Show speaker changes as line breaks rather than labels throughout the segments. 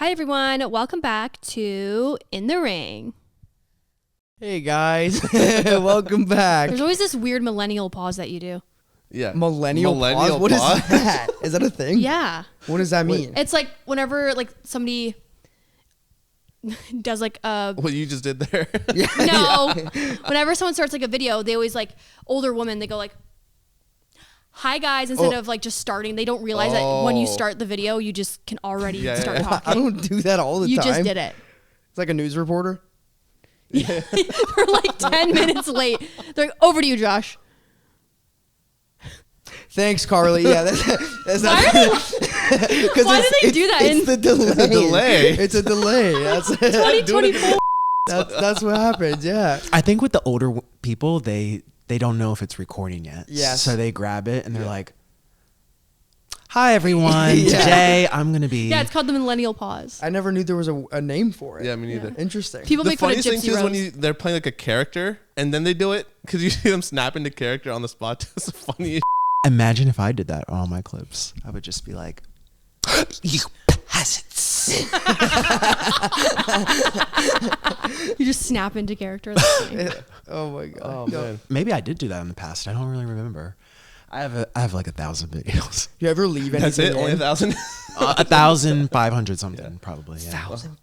Hi, everyone. Welcome back to In the Ring.
Hey, guys. Welcome back.
There's always this weird millennial pause that you do.
Yeah.
Millennial pause? What is that? Is that a thing?
Yeah.
What does that mean?
It's like whenever like somebody does like a...
What you just did there.
No. Whenever someone starts like a video, they always like, older women, they go like, hi guys, instead of like just starting. They don't realize that when you start the video, you just can already start talking.
I don't do that all the time.
You just did it.
It's like a news reporter.
Yeah. They're like 10 minutes late. They're like, over to you, Josh.
Thanks, Karlee. Yeah, that's
why do they do that?
It's the delay.
It's a delay.
It's a delay. That's
2024.
That's what happens. Yeah.
I think with the older people, they don't know if it's recording yet.
Yes.
So they grab it and they're like, hi, everyone. Today I'm going to be...
Yeah, it's called the millennial pause.
I never knew there was a name for it.
Yeah, me neither.
Interesting.
People
The
make fun of
funniest thing
Gypsy
too is when
Rose.
they're playing like a character and then they do it because you see them snap into character on the spot. It's the funniest.
Imagine if I did that on all my clips. I would just be like, you peasants.
You just snap into character.
Oh, my God.
Oh,
No.
man.
Maybe I did do that in the past. I don't really remember. I have like 1,000 videos.
You ever leave anything
That's it?
in?
Only 1,000?
1,500 something, probably. Yeah.
1,500.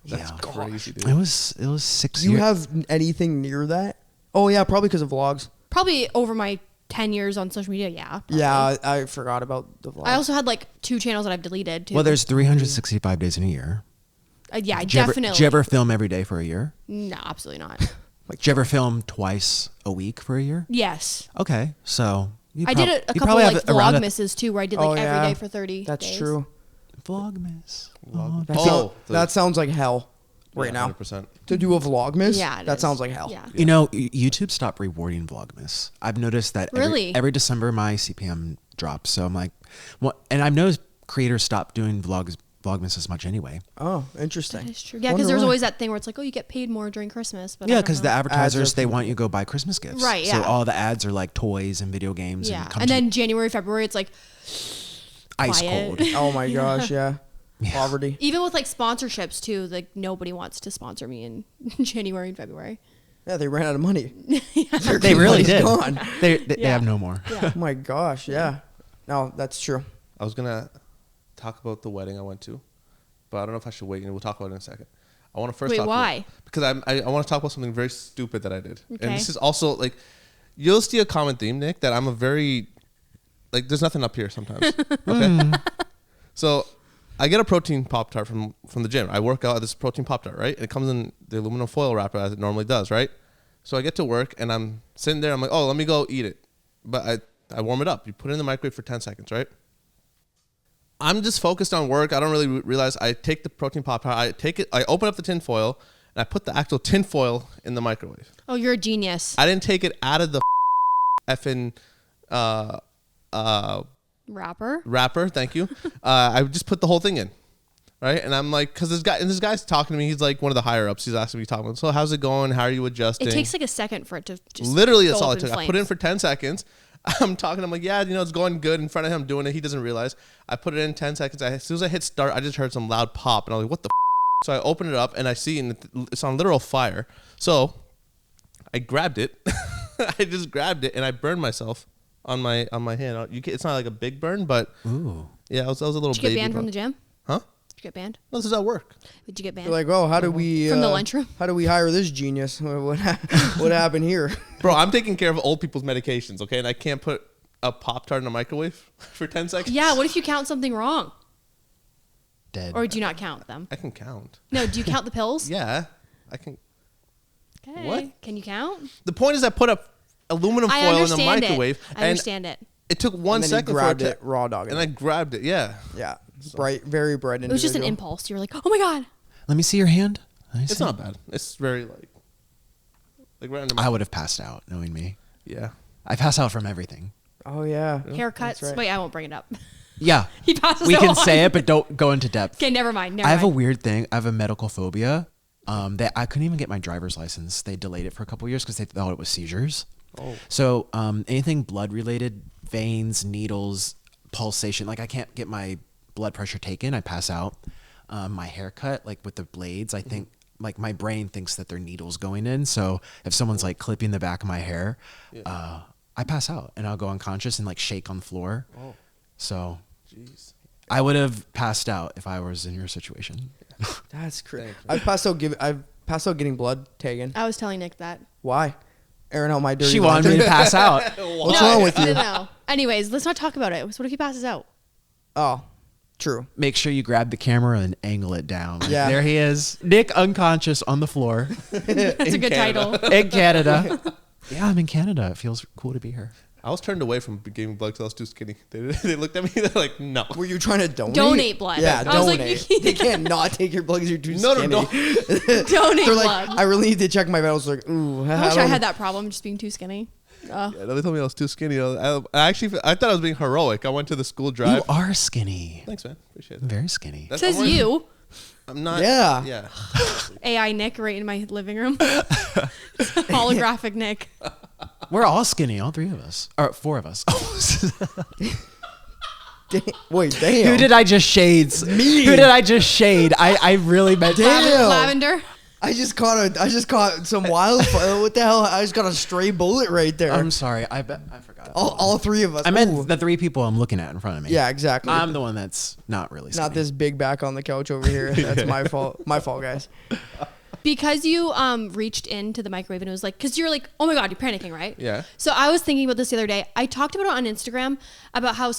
That's
Yeah.
crazy, dude.
It was 6
Do you
years.
have anything near that? Oh, yeah, probably because of vlogs.
Probably over my 10 years on social media, yeah. Probably.
Yeah, I forgot about the vlogs.
I also had like 2 channels that I've deleted too.
Well, there's 365 days in a year.
Yeah,
Did you
definitely.
ever film every day for a year?
No, absolutely not.
Did you ever film twice a week for a year?
Yes.
Okay, so
I did a couple like vlogmasses too where I did like every day for 30
That's
days.
true.
Vlogmas.
That sounds like hell right now.
100%.
To do a vlogmas?
Yeah, it
that
is.
sounds like hell.
Yeah.
You know, YouTube stopped rewarding Vlogmas. I've noticed that every December my CPM drops. So I'm like, well, and I've noticed creators stop doing Vlogmas as much anyway.
Oh, interesting.
That is true. Yeah, because there's always that thing where it's like, oh, you get paid more during Christmas. But
Yeah, because the advertisers,
Ads are-
they want you to go buy Christmas gifts.
Right,
So
yeah.
all the ads are like toys and video games.
Yeah.
And,
And then January, February, it's like
ice
quiet.
cold.
Oh my gosh, yeah. Poverty.
Even with like sponsorships too, like nobody wants to sponsor me in January and February.
Yeah, they ran out of money.
They really
money's
did.
gone.
They have no more.
Yeah.
Oh my gosh, yeah. No, that's true.
I was going to talk about the wedding I went to, but I don't know if I should wait, and we'll talk about it in a second. I want to first
Wait,
talk
why?
about, because I want to talk about something very stupid that I did.
Okay.
And this is also like, you'll see a common theme, Nick, that I'm a very, like, there's nothing up here sometimes. Okay? So I get a protein Pop-Tart from the gym. I work out at this protein Pop-Tart, right? And it comes in the aluminum foil wrapper as it normally does, right? So I get to work and I'm sitting there. I'm like, oh, let me go eat it. But I warm it up. You put it in the microwave for 10 seconds, right? I'm just focused on work. I don't really realize I take the protein Pop-Tart. I open up the tin foil and I put the actual tin foil in the microwave.
Oh, you're a genius.
I didn't take it out of the effing wrapper. Thank you. I just put the whole thing in, right? And I'm like, because this guy's talking to me. He's like one of the higher ups. He's asking me, talking. So how's it going? How are you adjusting?
It takes like a second for it to just
literally. That's
go
all
up
it took.
in
I put it in
flames.
for 10 seconds. I'm talking. I'm like, yeah, it's going good. In front of him, doing it. He doesn't realize. I put it in 10 seconds. As soon as I hit start, I just heard some loud pop, and I was like, what the? So I open it up and I see, and it's on literal fire. So I grabbed it. I just grabbed it and I burned myself on my hand. It's not like a big burn, but
Ooh.
yeah, I was a little.
Did you get
baby
banned
burn.
from the gym?
Huh?
Did you get banned?
No, this is at work.
Did you get banned?
They're like, oh, how do we
From the lunchroom?
How do we hire this genius? What happened here?
Bro, I'm taking care of old people's medications, okay? And I can't put a Pop-Tart in a microwave for 10 seconds.
Yeah, what if you count something wrong?
Dead.
Or do you not count them?
I can count.
No, do you count the pills?
Yeah, I can.
Okay.
What?
Can you count?
The point is, I put a aluminum
I
foil in the
understand
microwave.
it. I understand it.
It took 1
And then
second
you grabbed
for
it raw dog.
and I grabbed it. Yeah.
Yeah, very bright.
It was just an impulse. You were like, oh my God.
Let me see your hand.
It's not bad. It's very like right under my.
I would have passed out, knowing me.
Yeah.
I pass out from everything.
Oh yeah.
Haircuts.
right.
Wait, I won't bring it up.
Yeah.
He passes
We
out
can
on.
say it, but don't go into depth.
Okay, never mind.
I have a weird thing. I have a medical phobia. That I couldn't even get my driver's license. They delayed it for a couple of years because they thought it was seizures.
Oh.
So anything blood related, veins, needles, pulsation, like I can't get my blood pressure taken. I pass out. my haircut, like with the blades, I think like my brain thinks that there are needles going in. So if someone's like clipping the back of my hair, I pass out and I'll go unconscious and like shake on the floor. Oh. So I would have passed out if I was in your situation.
That's crazy. I've passed out getting blood taken.
I was telling Nick that.
Why? Airing out my dirty
She wanted me to pass out.
What's wrong with you?
No. Anyways, let's not talk about it. What if he passes out?
Oh, true.
Make sure you grab the camera and angle it down.
Yeah.
There he is. Nick unconscious on the floor.
That's a good title.
In Canada. Yeah, I'm in Canada. It feels cool to be here.
I was turned away from giving blood because I was too skinny. They looked at me. They're like, no.
Were you trying to donate?
Donate blood.
Yeah,
I was
donate.
like,
They can't not take your blood because you're too skinny.
No.
Donate
They're
blood.
like, I really need to check my vitals. Like, ooh.
I wish I had that problem, just being too skinny.
Yeah, they told me I was too skinny. I thought I was being heroic. I went to the school drive.
You are skinny.
Thanks, man. Appreciate it.
Very skinny.
Says you.
I'm not.
Yeah.
AI Nick right in my living room. Holographic Nick.
We're all skinny, all three of us. Or four of us.
Wait, damn.
Who did I just shade?
Me.
Who did I just shade? I really meant
Damn.
Lavender.
I just caught some wildfire. What the hell? I just got a stray bullet right there.
I'm sorry. I forgot.
All three of us.
I meant
Ooh.
the three people I'm looking at in front of me.
Yeah, exactly.
I'm the one that's not really skinny.
Not this big back on the couch over here. That's my fault. My fault, guys.
Because you reached into the microwave and it was like, because you're like, oh my God, you're panicking, right?
Yeah.
So I was thinking about this the other day. I talked about it on Instagram about how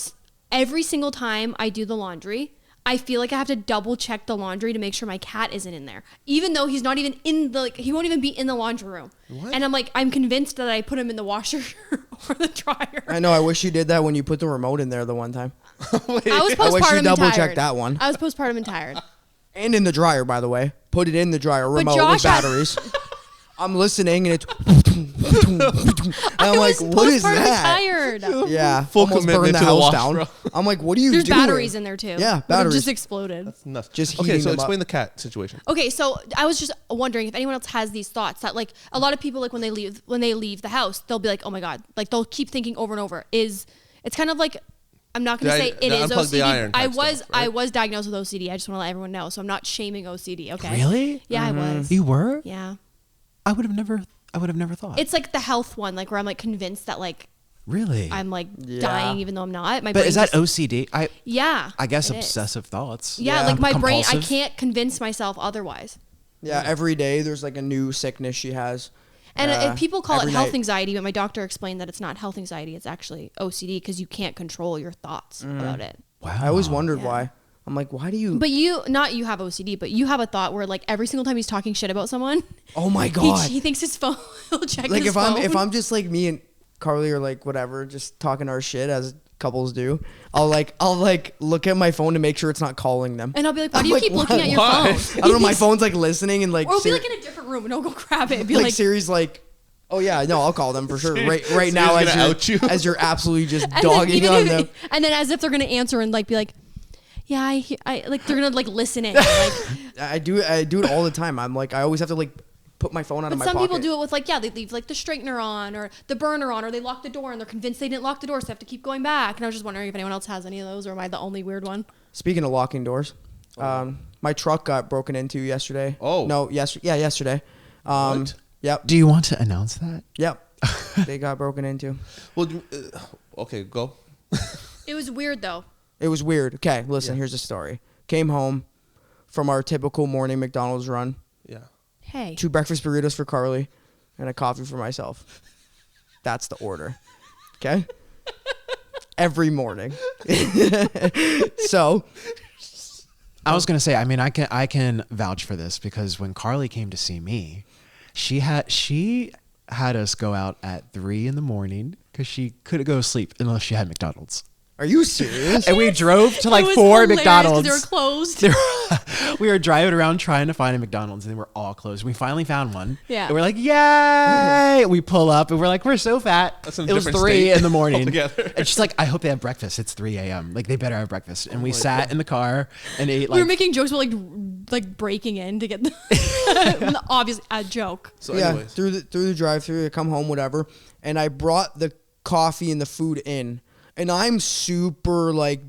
every single time I do the laundry, I feel like I have to double check the laundry to make sure my cat isn't in there. Even though he's not even in the, he won't even be in the laundry room. What? And I'm like, I'm convinced that I put him in the washer or the dryer.
I know. I wish you did that when you put the remote in there the one time.
I was postpartum
I wish you
and
double
tired.
checked that one.
I was postpartum and tired.
And in the dryer, by the way. Put it in the dryer. Remote
Josh
with batteries. I'm listening and it's... and I'm like, what is
postpartum
that?
and tired.
Yeah.
Full
almost
commitment
burned the
to the
house
wash,
down.
bro.
I'm like, what are you
There's
doing?
batteries in there too.
Yeah,
That
batteries.
just exploded.
That's nuts.
Just
okay,
heating
so
them
explain
up.
the cat situation.
Okay, so I was just wondering if anyone else has these thoughts that like a lot of people like when they leave the house, they'll be like, oh my God, like they'll keep thinking over and over. It's kind of like, I'm not going to say it is
unplug the
OCD.
iron type stuff, right?
I was diagnosed with OCD. I just want to let everyone know. So I'm not shaming OCD. Okay.
Really?
Yeah, I was.
You were?
Yeah.
I would have never thought.
It's like the health one, like where I'm like convinced that like
really?
I'm like dying even though I'm not. My
but
brain
is that
just,
OCD?
I
guess
it is.
obsessive thoughts.
Yeah, like my brain, I
Compulsive?
can't convince myself otherwise.
Yeah, every day there's like a new sickness she has.
And people call it
every
health
night.
anxiety, but my doctor explained that it's not health anxiety. It's actually OCD because you can't control your thoughts about it.
Wow.
I always wondered why. I'm like, why do you...
But you have OCD, but you have a thought where like every single time he's talking shit about someone,
Oh my God.
he thinks his phone, he'll check
Like
his phone.
if I'm just like me and Karlee or like whatever, just talking our shit as couples do, I'll look at my phone to make sure it's not calling them.
And I'll be like, why do you keep looking at your
Why?
phone?
I don't know, my phone's like listening and like...
Or we'll be like in a different room and I'll go grab it and be
like
like
Siri's like, oh yeah, no, I'll call them for sure. Right now
gonna out you.
as you're absolutely just
and then
dogging
even
on
if-
them.
And then as if they're gonna answer and like be like, yeah, I like they're gonna like listen in. Like,
I do it all the time. I'm like, I always have to like put my phone out of
but
my
some
pocket.
people do it with like, yeah, they leave like the straightener on or the burner on or they lock the door and they're convinced they didn't lock the door, so they have to keep going back. And I was just wondering if anyone else has any of those or am I the only weird one?
Speaking of locking doors, my truck got broken into yesterday.
Oh.
No, yesterday.
What?
Yep.
Do you want to announce that?
Yep. They got broken into.
Well, okay, go.
It was weird though.
It was weird. Okay, listen, here's the story. Came home from our typical morning McDonald's run.
Yeah.
Hey.
2 breakfast burritos for Karlee and a coffee for myself. That's the order. Okay? Every morning. So,
I was gonna say, I mean, I can vouch for this because when Karlee came to see me, she had us go out at 3 a.m. because she couldn't go to sleep unless she had McDonald's.
are you serious?
And we drove to like
It was
4
hilarious 'cause
McDonald's.
They were closed.
We were driving around trying to find a McDonald's and they were all closed. We finally found one.
Yeah.
And we're like, yay! We pull up and we're like, we're so fat.
That's in a
It was
different
3
state
in the morning.
altogether.
And she's like, I hope they have breakfast. It's 3 a.m. Like they better have breakfast. And we sat in the car and ate
We were
like
making jokes about like breaking in to get the obviously a joke.
So
yeah,
anyways.
through the drive-through, I come home, whatever, and I brought the coffee and the food in, and I'm super like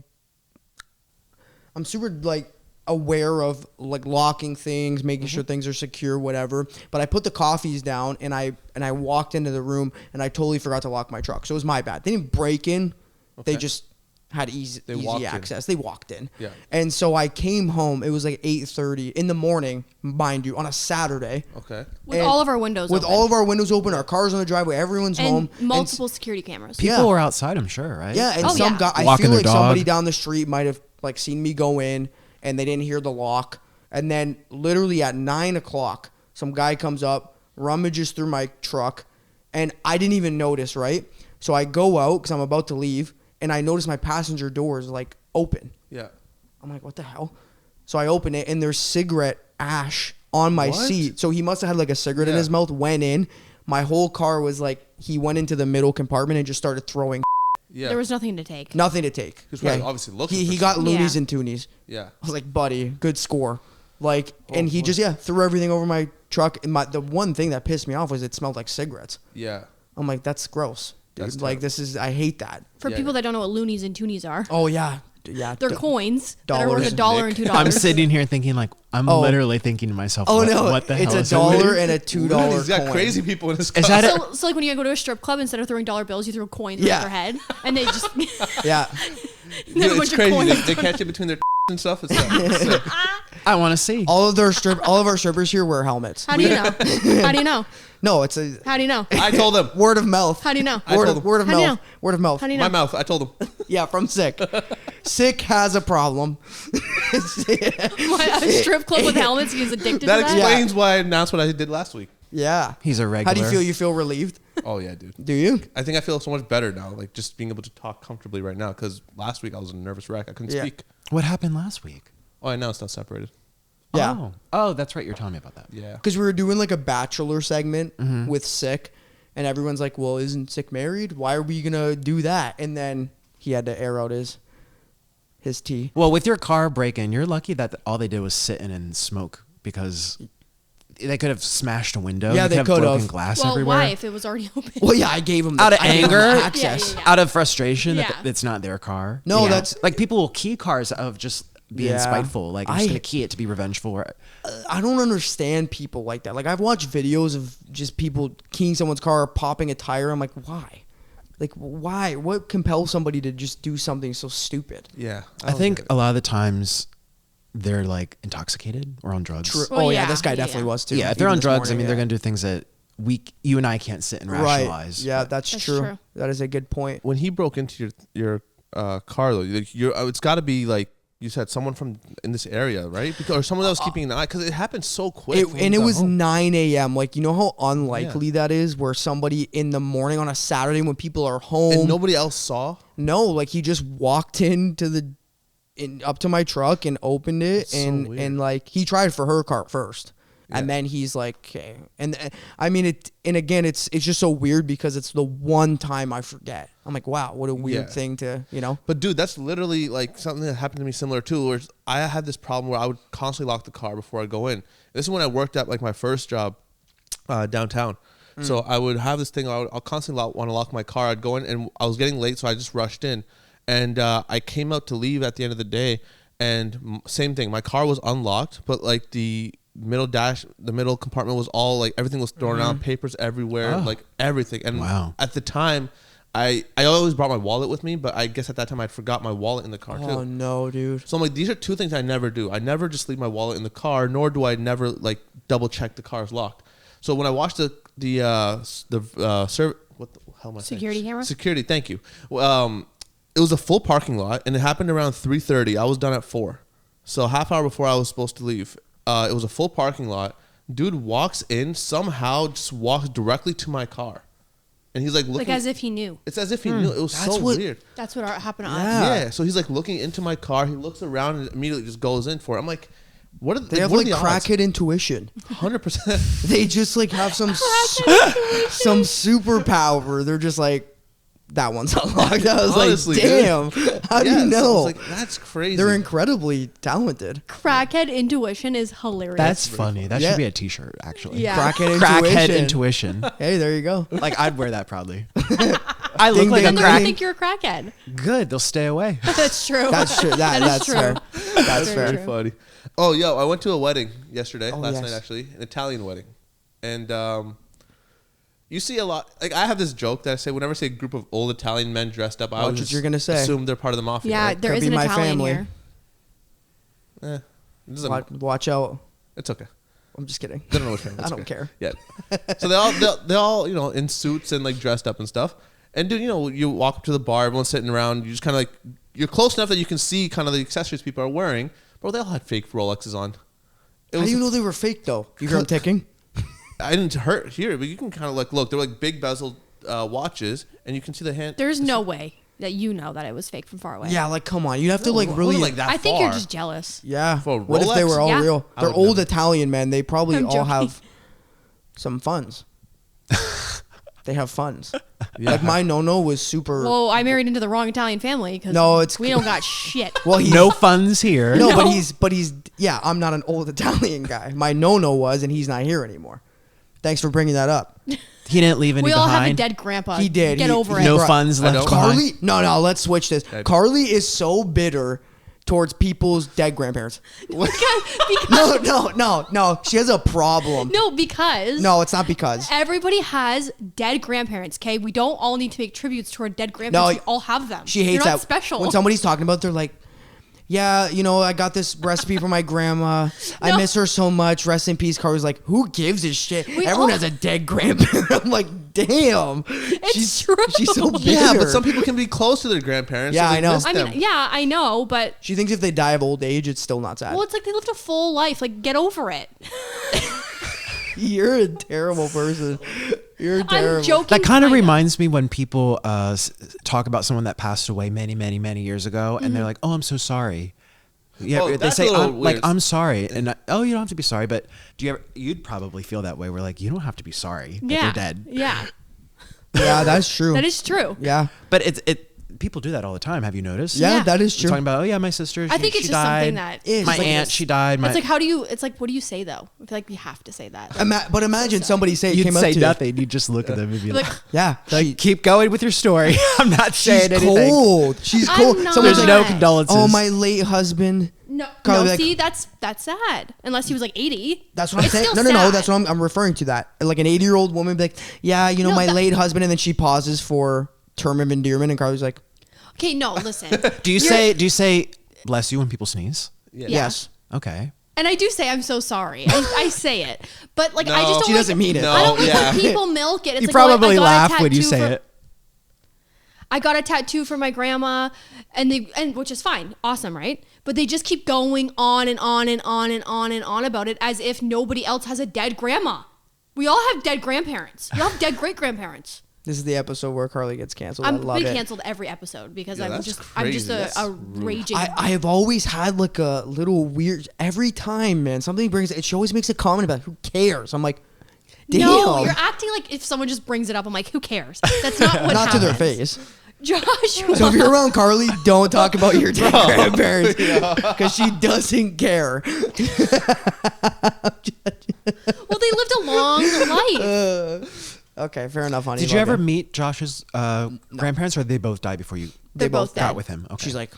aware of like locking things, making sure things are secure, whatever. But I put the coffees down and I walked into the room and I totally forgot to lock my truck. So it was my bad. They didn't break in.
Okay.
They just had easy access. They walked in.
Yeah.
And so I came home. It was like 8:30 in the morning, mind you, on a Saturday.
Okay.
With all of our windows open.
With all of our windows open, our cars on the driveway, everyone's
and
home.
multiple security cameras.
People were outside, I'm sure, right?
Yeah, and some guy, I
Walking
feel
their
like somebody
dog.
down the street might have like seen me go in and they didn't hear the lock. And then literally at 9 o'clock, some guy comes up, rummages through my truck, and I didn't even notice, right? So I go out because I'm about to leave, and I notice my passenger door is like open.
Yeah.
I'm like, what the hell? So I open it, and there's cigarette ash on my seat. So he must have had like a cigarette in his mouth, went in. My whole car was like, he went into the middle compartment and just started throwing.
Yeah.
There was nothing to take.
Nothing to take.
He was probably obviously looking
He
for
got
something.
loonies and toonies.
Yeah.
I was like, buddy, good score. Like, and he just, threw everything over my truck. And the one thing that pissed me off was it smelled like cigarettes.
Yeah.
I'm like, that's gross. Dude.
That's
like,
terrible.
I hate that.
For people that don't know what loonies and toonies are,
Oh, yeah. Yeah.
they're coins that are
dollars.
worth $1 and $2.
I'm sitting here thinking like, I'm literally thinking to myself,
Oh,
what,
no.
what the hell
It's
is
$1 and a $2
He's got
coin.
crazy people in his car.
Is that it?
So like when you go to a strip club, instead of throwing dollar bills, you throw coins
Yeah.
at their head, and they just
Yeah.
Dude,
a bunch
it's
of
crazy.
coins.
They catch it between their and stuff. It's sick.
I want to see.
All of our strippers here wear helmets.
How do you know? How do you know?
No, it's a
How do you know?
I told them.
word of mouth.
How do you know?
I told him.
Word of
How do you
mouth.
know?
Word of mouth.
How do you
My
know?
mouth. I told them.
Yeah, from Sick. Sick has a problem.
What, a strip club with helmets? He's addicted to
That
that.
explains why I announced what I did last week.
Yeah.
He's a
How
regular.
do you feel? You feel relieved?
Oh yeah, dude.
Do you?
I think I feel so much better now. Like just being able to talk comfortably right now. Because last week I was a nervous wreck. I couldn't
Yeah.
speak.
What happened last week?
Oh, I know it's not separated.
Yeah.
Oh, that's right. You're telling me about that.
Yeah.
Because we were doing like a bachelor segment with Sick, and everyone's like, well, isn't Sick married? Why are we going to do that? And then he had to air out his tea.
Well, with your car break-in, you're lucky that all they did was sit in and smoke because they could have smashed a window.
Yeah,
You
they
have
could
broken
have.
glass
Well,
everywhere.
why if it was already open?
Well, yeah, I gave him
Out of
I gave him
anger?
access.
Yeah.
Out of frustration
Yeah.
that it's not their car.
No,
Yeah.
that's-
like people will key cars out of just being
Yeah.
spiteful. Like I'm just
I-
gonna key it to be revengeful.
I don't understand people like that. Like, I've watched videos of just people keying someone's car or popping a tire. I'm like, why? Like, why? What compels somebody to just do something so stupid?
Yeah.
I think a lot of the times they're like intoxicated or on drugs.
True.
Well,
Oh, yeah,
yeah,
this guy
yeah,
definitely
yeah.
was too.
Yeah, if they're
Even
on
this
drugs, I
morning,
mean, they're gonna do things that you and I can't sit and rationalize.
Right. Yeah,
but-
that's
That's
true.
true.
That is a good point.
when he broke into your car though, it's got to be like you said, someone from in this area, right? Because or someone that was keeping an eye because it happened so quick.
And it was 9 a.m. Like, you know how unlikely
Yeah.
that is, where somebody in the morning on a Saturday when people are home.
and nobody else saw.
No, like he just walked up to my truck and opened it,
That's so
and
weird.
like he tried for her car first, and
Yeah.
then he's like, okay, and I mean it, and again, it's just so weird because it's the one time I forget. I'm like, wow, what a weird
Yeah.
thing to, you know.
But dude, that's literally like something that happened to me similar too. Where I had this problem where I would constantly lock the car before I go in. This is when I worked at like my first job downtown. So I would have this thing. I'll constantly want to lock my car. I'd go in, and I was getting late, so I just rushed in. And I came out to leave at the end of the day, and same thing. My car was unlocked, but like the middle compartment was all like everything was thrown around, papers everywhere, like everything. And
Wow.
at the time, I always brought my wallet with me, but I guess at that time I forgot my wallet in the car
Oh
too.
no, dude.
So I'm like, these are two things I never do. I never just leave my wallet in the car, nor do I never like double check the car's locked. So when I watched what the hell am I saying?
Security camera?
Security, thank you. It was a full parking lot, and it happened around 3:30. I was done at 4, so half hour before I was supposed to leave. It was a full parking lot. Dude walks in, somehow just walks directly to my car, and he's like looking.
Like as if he knew.
It's as if he knew. It was
That's
so
what-
weird.
That's what happened to us.
Yeah. So he's like looking into my car. He looks around and immediately just goes in for it. I'm like, what are
They have
what
like
are the odds?
crackhead intuition.
100%.
They just like have some superpower. They're just like, that one's unlocked. I was
Honestly,
like,
dude.
damn. How do
Yeah,
you
so I
know?
was like, that's crazy.
They're incredibly talented.
Crackhead intuition is hilarious.
That's funny. That
Yeah.
should be a T-shirt, actually.
Yeah.
Crackhead
Crackhead
intuition.
intuition.
Hey, there you go.
Like I'd wear that proudly. I look
Ding,
like
ding,
a
And they're
crack.
gonna
crack.
think you're a crackhead.
Good, they'll stay away.
That's true.
That's true. That's
true.
fair. That's
Very
fair.
true.
Funny. Oh, yo, I went to a wedding yesterday,
Oh,
last
yes.
night actually, an Italian wedding, and you see a lot. Like I have this joke that I say whenever I see a group of old Italian men dressed up, I
Watch
always
what you're gonna say.
assume they're part of the mafia.
Yeah,
right?
there
Could
is
be
an
my
Italian
family.
here.
It doesn't-
Watch out.
it's okay.
I'm just kidding.
They don't know which family.
I
It's
don't
okay.
care.
Yeah. So they all in suits and like dressed up and stuff. And dude, you walk up to the bar, everyone's sitting around. You just kind of like you're close enough that you can see kind of the accessories people are wearing. Bro, they all had fake Rolexes on.
How do you know they were fake though? You hear them ticking?
I didn't hear it, but you can kind of like look. They're like big bezel watches, and you can see the hand.
There's no way that you know that it was fake from far away.
Yeah, like come on. You have to like
It
really
wasn't like that
I think you're
far.
just jealous.
Yeah.
For a
What if they
Rolex?
were all
Yeah.
real?
I
They're
would
old
never.
Italian men. They probably
I'm
all
joking.
have some funds. They have funds.
Yeah.
Like my no was super.
Well, I married into the wrong Italian family because
No, it's-
we don't got shit.
Well, he's
No funds here.
no,
No.
but he's yeah. I'm not an old Italian guy. My no was, and he's not here anymore. Thanks for bringing that up.
He didn't leave any
We all have a
behind.
dead grandpa.
He did.
Get
He-
over
he
it.
No
brought-
funds
I
left
know.
behind.
Karlee, no, let's switch this.
Okay.
Karlee is so bitter towards people's dead grandparents.
because
No. She has a problem.
no, because
No, it's not because.
everybody has dead grandparents. Okay, we don't all need to make tributes to our dead grandparents.
No,
we all have them.
She hates
You're not
that.
special.
When somebody's talking about, they're like, yeah, I got this recipe from my grandma. I
No.
miss her so much. Rest in peace. Karlee's like, who gives a shit?
We
Everyone
all-
has a dead grandparent. I'm like, damn.
It's true.
She's so bitter.
Yeah, but some people can be close to their grandparents.
Yeah,
so they
I know.
miss
I
them.
mean, yeah, I know, but
She thinks if they die of old age, it's still not sad.
well, it's like they lived a full life. Like, get over it.
You're a terrible person. You're terrible.
I'm joking.
That kind of
kinda.
reminds me when people talk about someone that passed away many, many, many years ago, and they're like, "Oh, I'm so sorry." Yeah,
Oh,
they
that's
say,
a little
I'm, like,
weird.
"I'm sorry," and oh, you don't have to be sorry. But do you ever? You'd probably feel that way. We're like, you don't have to be sorry that
Yeah.
they're dead.
Yeah,
Yeah, that's true.
that is true.
Yeah.
But it people do that all the time. Have you noticed?
Yeah,
Yeah.
that is
You're
true.
talking about, oh yeah, my sister.
I think
she
it's just
died.
something that
It's
my
like
aunt,
this-
she died. My,
It's like, how do you? It's like, what do you say though? I feel like we have to say that.
But imagine somebody say it
you'd
came up
say
to you.
nothing. You'd just look at them and be like,
Like,
Yeah.
keep going with your story. I'm not saying
She's
anything.
cold. She's
I'm
cold.
not.
Someone's
There's
like,
no condolences.
oh, my late husband.
no,
Karlee,
no.
like-
See, that's sad. Unless he was like 80.
That's what I'm
It's
saying.
still
No.
sad.
That's what I'm referring to. That like an 80-year-old woman be like, yeah,
No,
my
that-
late husband, and then she pauses for term of endearment, and Karlee's like,
Okay, no, listen.
Do you say bless you when people sneeze?
Yeah.
yes.
Okay.
And I do say I'm so sorry. I say it, but like I
No.
just don't.
She
like,
doesn't mean it.
I don't like
Yeah.
when people milk it. It's
You
like, oh,
probably
I got a
laugh when you
tattoo
say
for-
it.
I got a tattoo for my grandma, and which is fine, awesome, right? But they just keep going on and on and on and on and on about it as if nobody else has a dead grandma. We all have dead grandparents. We all have dead great grandparents.
This is the episode where Karlee gets canceled. I
I'm
love
been
it.
canceled every episode because
Yeah,
I'm
that's
just
crazy. That's
a
rude.
raging.
I have always had like a little weird. Every time, man, something brings it. She always makes a comment about who cares. I'm like, damn.
No, you're acting like if someone just brings it up, I'm like, who cares? That's not what
Not to their
happens.
face.
Joshua.
So if you're around Karlee, don't talk about your dead grandparents because she doesn't care.
Well, they lived a long life.
Okay, fair enough, honey.
Did you
Love
ever meet Josh's grandparents, or did they both die before you
They're both
got
dead.
with him? Okay.
She's like,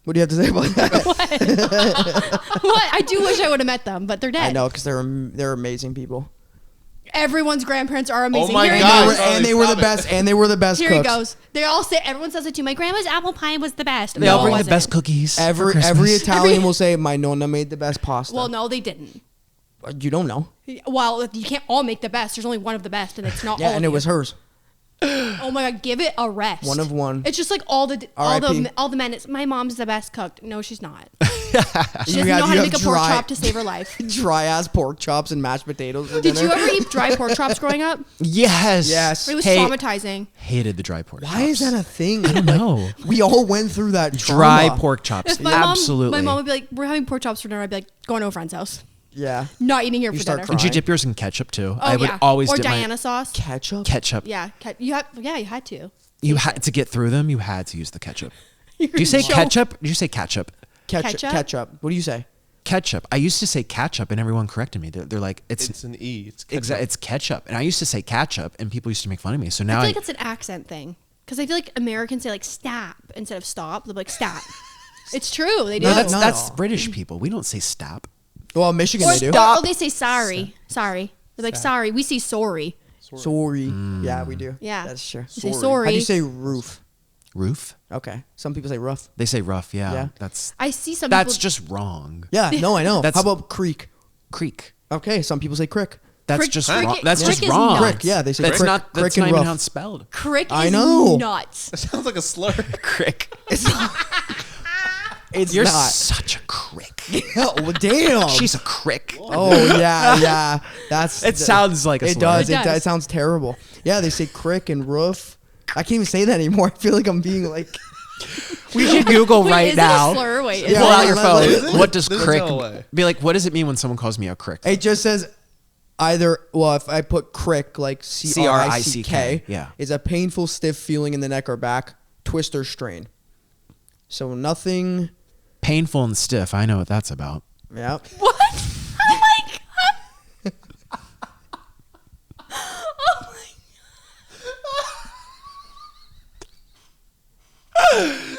what do you have to say about that?
What? I do wish I would have met them, but they're dead.
I know because they're amazing people.
Everyone's grandparents are amazing.
my
Here he
God.
goes.
And they were the best. And they were the best
Here he
cooks.
goes. They all say. Everyone says it too. My grandma's apple pie was the best.
they all
No,
bring
it
the
wasn't.
best cookies. for
Every
Christmas.
Italian will say my nonna made the best pasta.
Well, no, they didn't.
You don't know.
Well, you can't all make the best. There's only one of the best, and it's not
Yeah,
all.
and
of
it was
you.
hers.
Oh my God, give it a rest.
One of one.
It's just like all the
R.I.P..
men. It's my mom's the best cooked. No, she's not. She
You
doesn't
had-
know how
you
to
have
make a pork
dry-
chop to save her life.
Dry ass pork chops and mashed potatoes. For
Did
dinner.
you ever eat dry pork chops growing up?
Yes.
Yes.
It was
Hey,
traumatizing.
Hated the dry pork.
Why is
chops.
that a thing?
I don't know.
We all went through that
Dry
trauma.
pork chops.
If my
Absolutely.
mom would be like, "We're having pork chops for dinner," I'd be like, "Going to a friend's house.
Yeah.
Not eating here
You
for
start
dinner."
crying.
Would you dip yours in ketchup too?
Oh
I would
yeah,
always
or
dip
Diana sauce.
Ketchup.
my ketchup.
Yeah, you had to.
You had to get through them. You had to use the ketchup.
You're
Do you say
joking.
ketchup? Do you say ketchup?
Ketchup.
Ketchup?
Ketchup. What do you say?
ketchup. I used to say ketchup, and everyone corrected me. They're like,
It's an E. It's
exactly, it's ketchup, and I used to say ketchup, and people used to make fun of me. So now
I feel like it's an accent thing because I feel like Americans say like stop instead of stop. They're like stop. It's true. They do.
No, that's British people. We don't say stop.
Well, Michigan they do.
Or they say sorry. Sorry. They're like sorry. We say sorry.
Sorry. Yeah, we do.
Yeah.
That's true.
You say sorry.
How do you say roof?
Roof?
Okay. Some people say rough.
They say rough. Yeah.
Yeah.
I see some
That's
people.
just wrong.
Yeah, no, I know.
That's-
How about creek?
Creek.
Okay, some people say crick.
That's
Crick-
just
crick-
wrong. That's
crick
just
is
wrong.
nuts.
Crick, yeah, they say
that's
crick.
not. That's
Crick
not
and
even
rough.
how it's spelled.
Crick
I
is
know.
nuts.
That sounds like a slur.
Crick.
It's
You're
not.
such a crick.
Oh, damn.
She's a crick.
Oh yeah. That's.
It sounds like a
It
slur.
does.
It does.
It sounds terrible. Yeah, they say crick and roof. I can't even say that anymore. I feel like I'm being like.
We should Google
Wait,
right
is
now.
it a slur? Wait, is
Yeah.
Pull
it?
out your
Is
phone.
it?
What does
There's
crick?
no way.
Be like, what does it mean when someone calls me a crick?
It just says either. Well, if I put crick like CRICK,
yeah.
is a painful, stiff feeling in the neck or back, twist or strain. So nothing.
Painful and stiff. I know what that's about.
Yeah.
What? Oh my god. Oh my.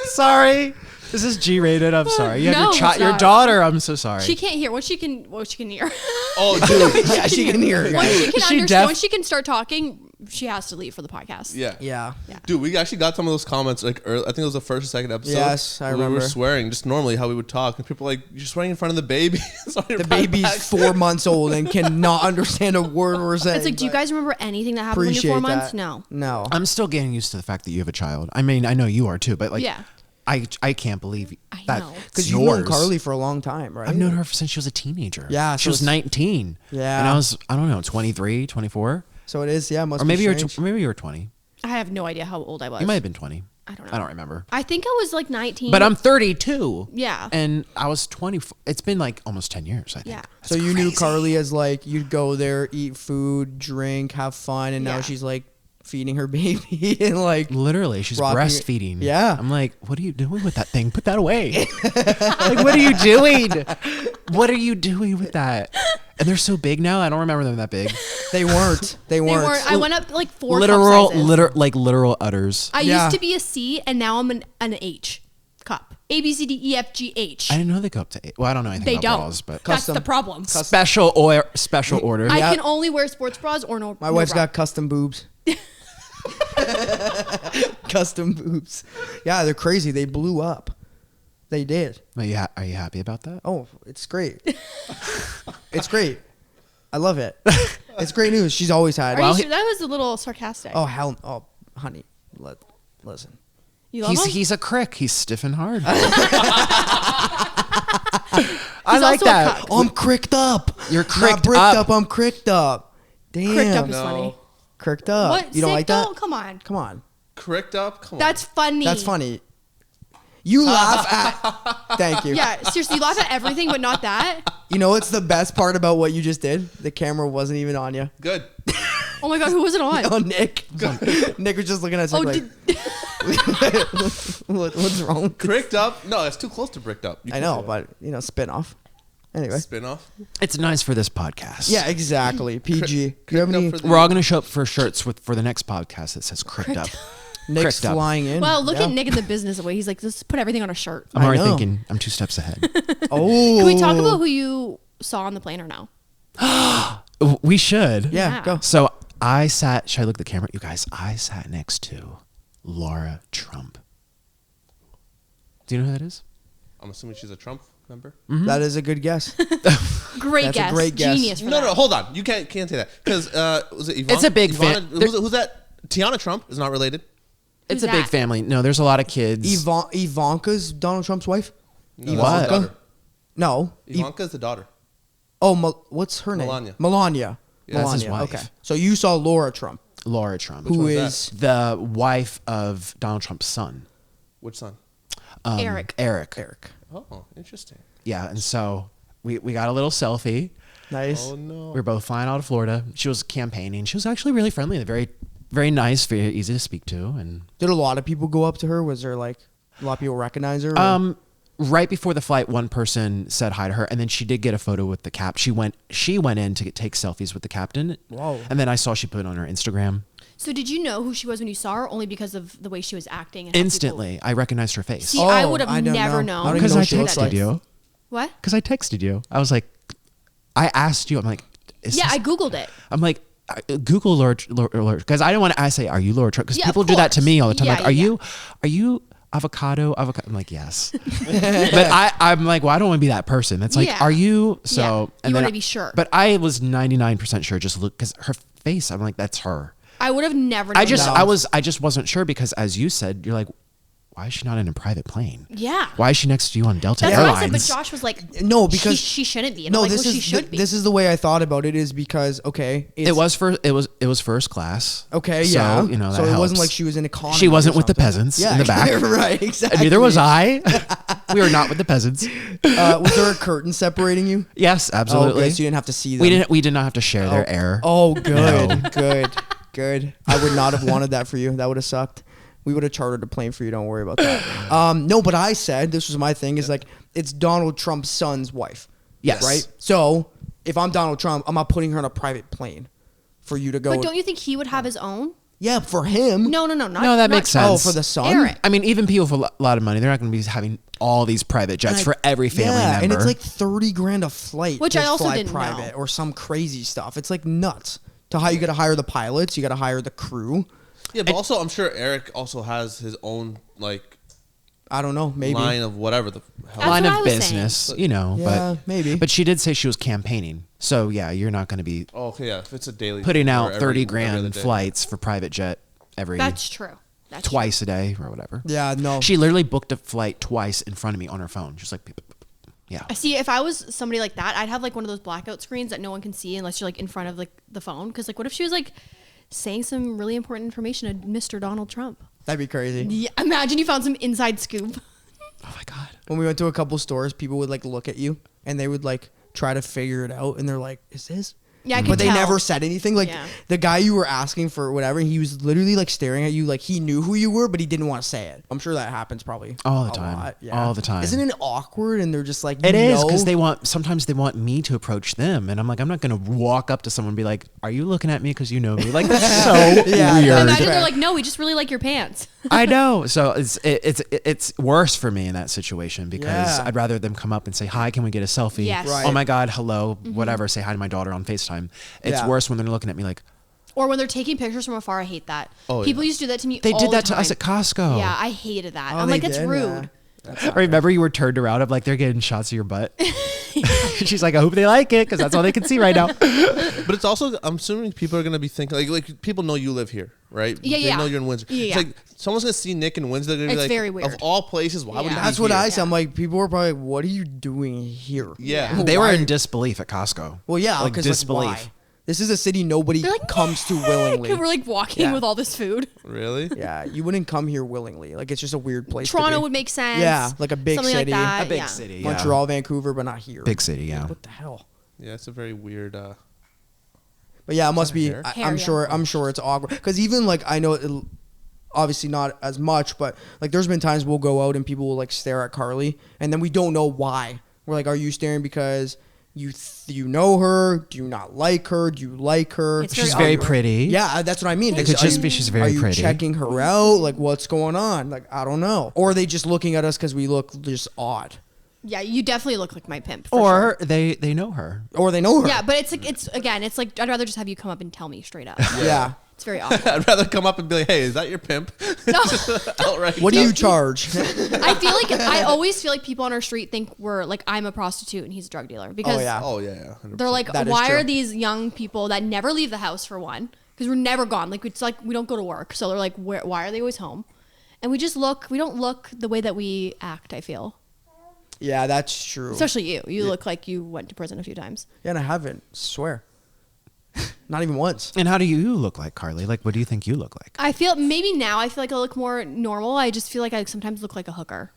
Sorry. This is G-rated. I'm sorry. You have
No,
your
it's
your
not.
daughter. I'm so sorry.
She can't hear. Once she can hear.
Oh, dude.
Yeah, she can hear.
Once she can
She
understand.
def-
Once she can start talking, she has to leave for the podcast.
Yeah.
Yeah.
Dude, we actually got some of those comments like early, I think it was the first or second episode.
Yes, I
where We
remember.
were swearing just normally how we would talk, and people were like, "You're swearing in front of the baby."
The baby's 4 months old and cannot understand a word we're saying.
It's like, do you
but
guys remember anything that happened when you're
appreciate
4 months?
that.
No.
No.
I'm still getting used to the fact that you have a child. I mean, I know you are too, but like,
Yeah.
I can't believe
I
that.
know.
Because you've known Karlee for a long time, right?
I've known her since she was a teenager.
Yeah,
she
so
was
it's-
19.
Yeah.
and I was, I don't know, 23, 24,
So it is, yeah. Must
or maybe
be
you were
strange.
maybe you were 20.
I have no idea how old I was.
You might have been 20.
I don't know.
I don't remember.
I think I was like 19.
But I'm 32.
Yeah.
And I was 20. It's been like almost 10 years, I think.
Yeah.
So you knew Karlee as like you'd go there, eat food, drink, have fun, and now
Yeah.
she's like feeding her baby and like
Literally, she's
rocking it.
breastfeeding.
Yeah.
I'm like, what are you doing with that thing? Put that away. Like, what are you doing? What are you doing with that? And they're so big now. I don't remember them that big.
they weren't. They
They
weren't.
weren't. I went up like 4
Literal,
cup sizes.
literal udders.
I
Yeah.
used to be a C, and now I'm an H cup. A B C D E F G H.
I didn't know they go up to 8. Well, I don't know anything
They
about
don't.
bras, but
That's
Custom.
the problem.
special order.
I
Yeah.
can only wear sports bras or no.
My
no
wife's
bra.
got custom boobs. Custom boobs. Yeah, they're crazy. They blew up. They did.
Are you happy about that?
Oh, it's great. It's great. I love it. It's great news. She's always had.
Are
it.
you sure? That was a little sarcastic.
Oh hell! Oh, honey, listen.
You love him?
He's a crick. He's stiff and hard. I
He's
like
also a
that.
cuck.
Oh, I'm cricked up.
You're
Not
cricked
bricked
up.
I'm cricked up. Damn.
Cricked up is
No.
funny.
Cricked up.
What?
You don't
Sick
like that?
though? Come on.
Come on.
Correct up? Come on.
That's funny.
That's funny. You laugh at. Thank you.
Yeah, seriously, you laugh at everything, but not that.
You know what's the best part about what you just did? The camera wasn't even on you.
Good.
Oh my god, who was it on?
Oh, Nick. Nick was just looking at us
Oh,
like, what's wrong with this?
Bricked up? No, it's too close to bricked up. You
I
can
know,
say
but, spin off. Anyway.
Spin off.
It's nice for this podcast.
Yeah, exactly. PG. Do you have
Cricked
any?
up for the-
We're all going to show up for shirts for the next podcast that says cricked up.
Nick's
cricked up.
flying in.
Well, look
Yeah.
at Nick in the business way. He's like, let's put everything on a shirt.
I'm
I
already
know.
thinking I'm 2 steps ahead.
Oh.
Can we talk about who you saw on the plane or no?
We should.
Yeah,
Yeah.
go.
So I sat, should I look at the camera? You guys, I sat next to Lara Trump. Do you know who that is?
I'm assuming she's a Trump member.
That is a good guess.
Great
That's a
guess.
great guess.
Genius for
No,
that.
no, hold on. You can't say that because was it Ivanka?
It's a big
Ivana,
fan-
who's that? Tiana Trump is not related.
It's
Who's
a big
that?
family. No, there's a lot of kids.
Ivanka's Donald Trump's wife?
No,
What?
that's the daughter.
No.
Ivanka is the daughter.
What's her name?
Melania.
Melania.
That's his
Melania.
wife.
Okay. So you saw Laura Trump,
Lara Trump.
who
one
is
is
the wife of Donald Trump's son.
Which son?
Eric.
Eric.
Oh, interesting.
Yeah, and so we got a little selfie.
Nice.
Oh no.
We were both flying out of Florida. She was campaigning. She was actually really friendly, very, very nice, very easy to speak to. And
Did a lot of people go up to her? Was there like a lot of people recognize her? or-
right before the flight, one person said hi to her, and then she did get a photo with the cap. She went in to take selfies with the captain.
Whoa.
And then I saw she put it on her Instagram.
So did you know who she was when you saw her? Only because of the way she was acting? And
Instantly, I recognized her face.
See, I would have never known.
Because I texted you.
What?
Because I texted you. I was like, I asked you. I'm like,
I Googled it.
I'm like, Google Laura, because I don't want to. I say, are you Laura? Because people do that to me all the time.
Yeah,
like, are you Avocado? I'm like, yes. But I'm like, well, I don't want to be that person. That's like, are you? So
you want to be sure.
But I was 99% sure. Just look, because her face. I'm like, that's her.
I would have never known.
I just wasn't sure, because as you said, you're like, why is she not in a private plane?
Yeah.
Why is she next to you on Delta
That's
Airlines?
what I said, but Josh was like,
no, because
she shouldn't be. And
no,
I'm like,
this
well,
is
she should be.
This is the way I thought about it. Is because it was
first class.
Okay,
so,
yeah.
You know, that
so it
helps.
wasn't like she was in economy.
She wasn't
or
with the
something.
peasants in the back.
Right, exactly.
Neither was I. We were not with the peasants.
Was there a curtain separating you?
Yes, absolutely.
Okay, so you didn't have to see them.
We did not have to share their air.
Oh, good, good. I would not have wanted that for you. That would have sucked. We would have chartered a plane for you. Don't worry about that. No, but I said, this was my thing, is like, it's Donald Trump's son's wife.
Yes.
Right? So if I'm Donald Trump, I'm not putting her on a private plane for you to go.
But don't you think he would have his own?
Yeah, for him.
No,
that makes sense.
Oh, for the son?
Eric.
I mean, even people with a lot of money, they're not going to be having all these private jets for every family member.
And it's like 30 grand a flight.
Which
to
I also
fly
didn't
private
know.
or some crazy stuff. It's like nuts. To how you got to hire the pilots, you got to hire the crew.
Yeah, but also I'm sure Eric also has his own like
I don't know, maybe
line of whatever the hell.
line
what
of
I was
business,
saying.
you know.
Yeah,
but
maybe.
But she did say she was campaigning, so yeah, you're not going to be
Oh, okay, yeah. If it's a daily
putting
or
out
every
30
other
grand
day.
flights for private jet
That's true. That's
twice a day or whatever.
Yeah, no.
She literally booked a flight twice in front of me on her phone. She's like, yeah.
I see. If I was somebody like that, I'd have like one of those blackout screens that no one can see unless you're like in front of like the phone. Because like, what if she was like saying some really important information to Mr. Donald Trump?
That'd be crazy.
Yeah, imagine you found some inside scoop.
Oh my God.
When we went to a couple stores, people would like look at you and they would like try to figure it out, and they're like, "Is this?"
Yeah, I could
but they
tell.
never said anything. Like the guy you were asking for whatever, he was literally like staring at you, like he knew who you were, but he didn't want to say it. I'm sure that happens probably
All the
a
time.
lot, yeah.
All the time.
Isn't it awkward? And they're just like,
It is,
because
because sometimes they want me to approach them, and I'm like, I'm not gonna walk up to someone and be like, "Are you looking at me because you know me?" Like that's so
Yeah,
weird.
Imagine they're like, no, we just really like your pants.
I know. So it's worse for me in that situation because
Yeah.
I'd rather them come up and say, "Hi, can we get a selfie?"
Yes.
Right.
Oh my God, hello, whatever. Say hi to my daughter on FaceTime. It's
Yeah.
worse when they're looking at me like,
Or when they're taking pictures from afar. I hate that.
Oh,
People
yeah.
used to do that to me.
they
all
did
the
that to us
time.
at Costco.
Yeah, I hated that.
Oh,
I'm
they
like, that's
did?
rude.
Yeah.
Remember you were turned around of like they're getting shots of your butt. She's like, I hope they like it because that's all they can see right now.
But it's also, I'm assuming people are gonna be thinking like people know you live here, right?
Yeah,
they
yeah.
know you're in Windsor.
Yeah,
It's
yeah.
like someone's gonna see Nick in Windsor. They're gonna
It's
be like,
very weird.
of all places, why would
Yeah.
he be
That's what
here?
I said. I'm like, people were probably like, "What are you doing here?"
Yeah.
They were
Why?
in disbelief at Costco.
Well, yeah,
like
because
disbelief.
why? This is a city nobody
They're like,
comes to willingly.
We're like walking
Yeah.
with all this food.
Really?
Yeah, you wouldn't come here willingly. Like it's just a weird place.
Toronto
to be.
would make sense.
Yeah, like a big
Something
city.
Like that.
A big
yeah.
city. Yeah.
Montreal, Vancouver, but not here.
Big city, yeah.
What the hell?
Yeah, it's a very weird.
But yeah, it must be.
hair?
Hair,
I'm
yeah.
sure. I'm sure it's awkward because even like I know, obviously not as much, but like there's been times we'll go out and people will like stare at Karlee, and then we don't know why. We're like, "Are you staring because you know her? Do you not like her? Do you like her?"
It's
She's
very
very pretty.
Yeah, that's what I mean.
It
Like,
could
are
just
you-
be she's very
are you
pretty.
checking her out? Like, what's going on? Like, I don't know. Or are they just looking at us because we look just odd?
Yeah, you definitely look like my pimp. For sure.
Or they know her.
Or they know her?
Yeah, but it's like it's like I'd rather just have you come up and tell me straight up.
Yeah.
It's very awkward.
I'd rather come up and be like, "Hey, is that your pimp?"
No.
Outright.
What do you charge?
I always feel like people on our street think we're like I'm a prostitute and he's a drug dealer because
yeah.
Oh yeah. 100%.
they're like,
That is
why
true.
are these young people that never leave the house for one? Because we're never gone. Like it's like we don't go to work, so they're like, why are they always home? And we don't look the way that we act. I feel,
Yeah, that's true.
especially you. You look like you went to prison a few times.
Yeah, and I haven't. Swear. Not even once.
And how do you look like, Karlee? Like, what do you think you look like?
I feel maybe now I feel like I look more normal. I just feel like I sometimes look like a hooker.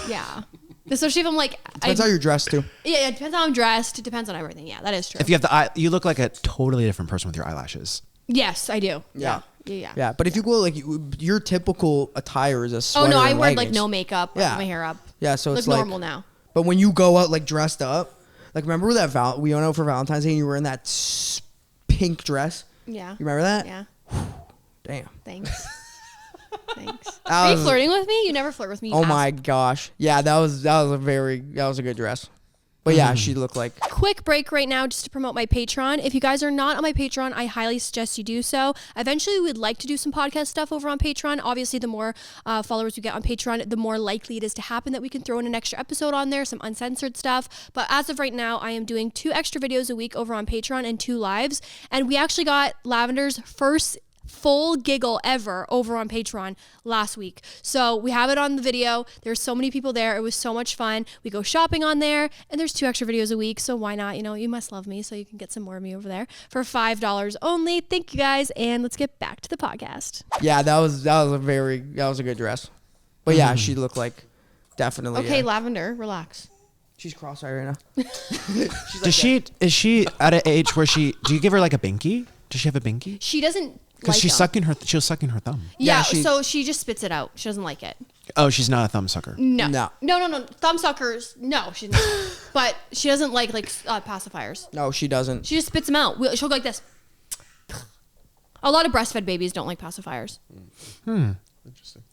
Yeah. Especially if I'm like,
Depends how you're dressed too.
yeah, it depends how I'm dressed. It depends on everything. Yeah, that is true.
If you have the eye, you look like a totally different person with your eyelashes.
Yes, I do.
Yeah. Yeah, but if you go like your typical attire is a sweater.
Oh no, I
and
wear
leggings.
like no makeup, like my hair up.
Yeah, so it's
look
like
normal now.
But when you go out like dressed up, like remember that we went out for Valentine's Day and you were in that pink dress?
Yeah.
You remember that?
Yeah.
Damn.
Thanks. Are you flirting with me? You never flirt with me.
Oh my gosh. Yeah, that was a good dress. But yeah, she looked like.
Quick break right now just to promote my Patreon. If you guys are not on my Patreon, I highly suggest you do so. Eventually, we would like to do some podcast stuff over on Patreon. Obviously, the more followers we get on Patreon, the more likely it is to happen that we can throw in an extra episode on there, some uncensored stuff. But as of right now, I am doing 2 extra videos a week over on Patreon and 2 lives. And we actually got Lavender's first full giggle ever over on Patreon last week. So we have it on the video. There's so many people there. It was so much fun. We go shopping on there and there's 2 extra videos a week. So why not? You must love me. So you can get some more of me over there for $5 only. Thank you guys. And let's get back to the podcast.
Yeah, that was a good dress. But yeah, she looked like definitely.
Okay, Lavender, relax.
She's cross-eyed right now.
Is she at an age where do you give her like a binky? Does she have a binky?
She doesn't.
Because she was sucking her thumb.
Yeah, so she just spits it out. She doesn't like it.
Oh, she's not a thumb sucker.
No. Thumb suckers. No, she's not. But she doesn't like pacifiers.
No, she doesn't.
She just spits them out. She'll go like this. A lot of breastfed babies don't like pacifiers.
Interesting.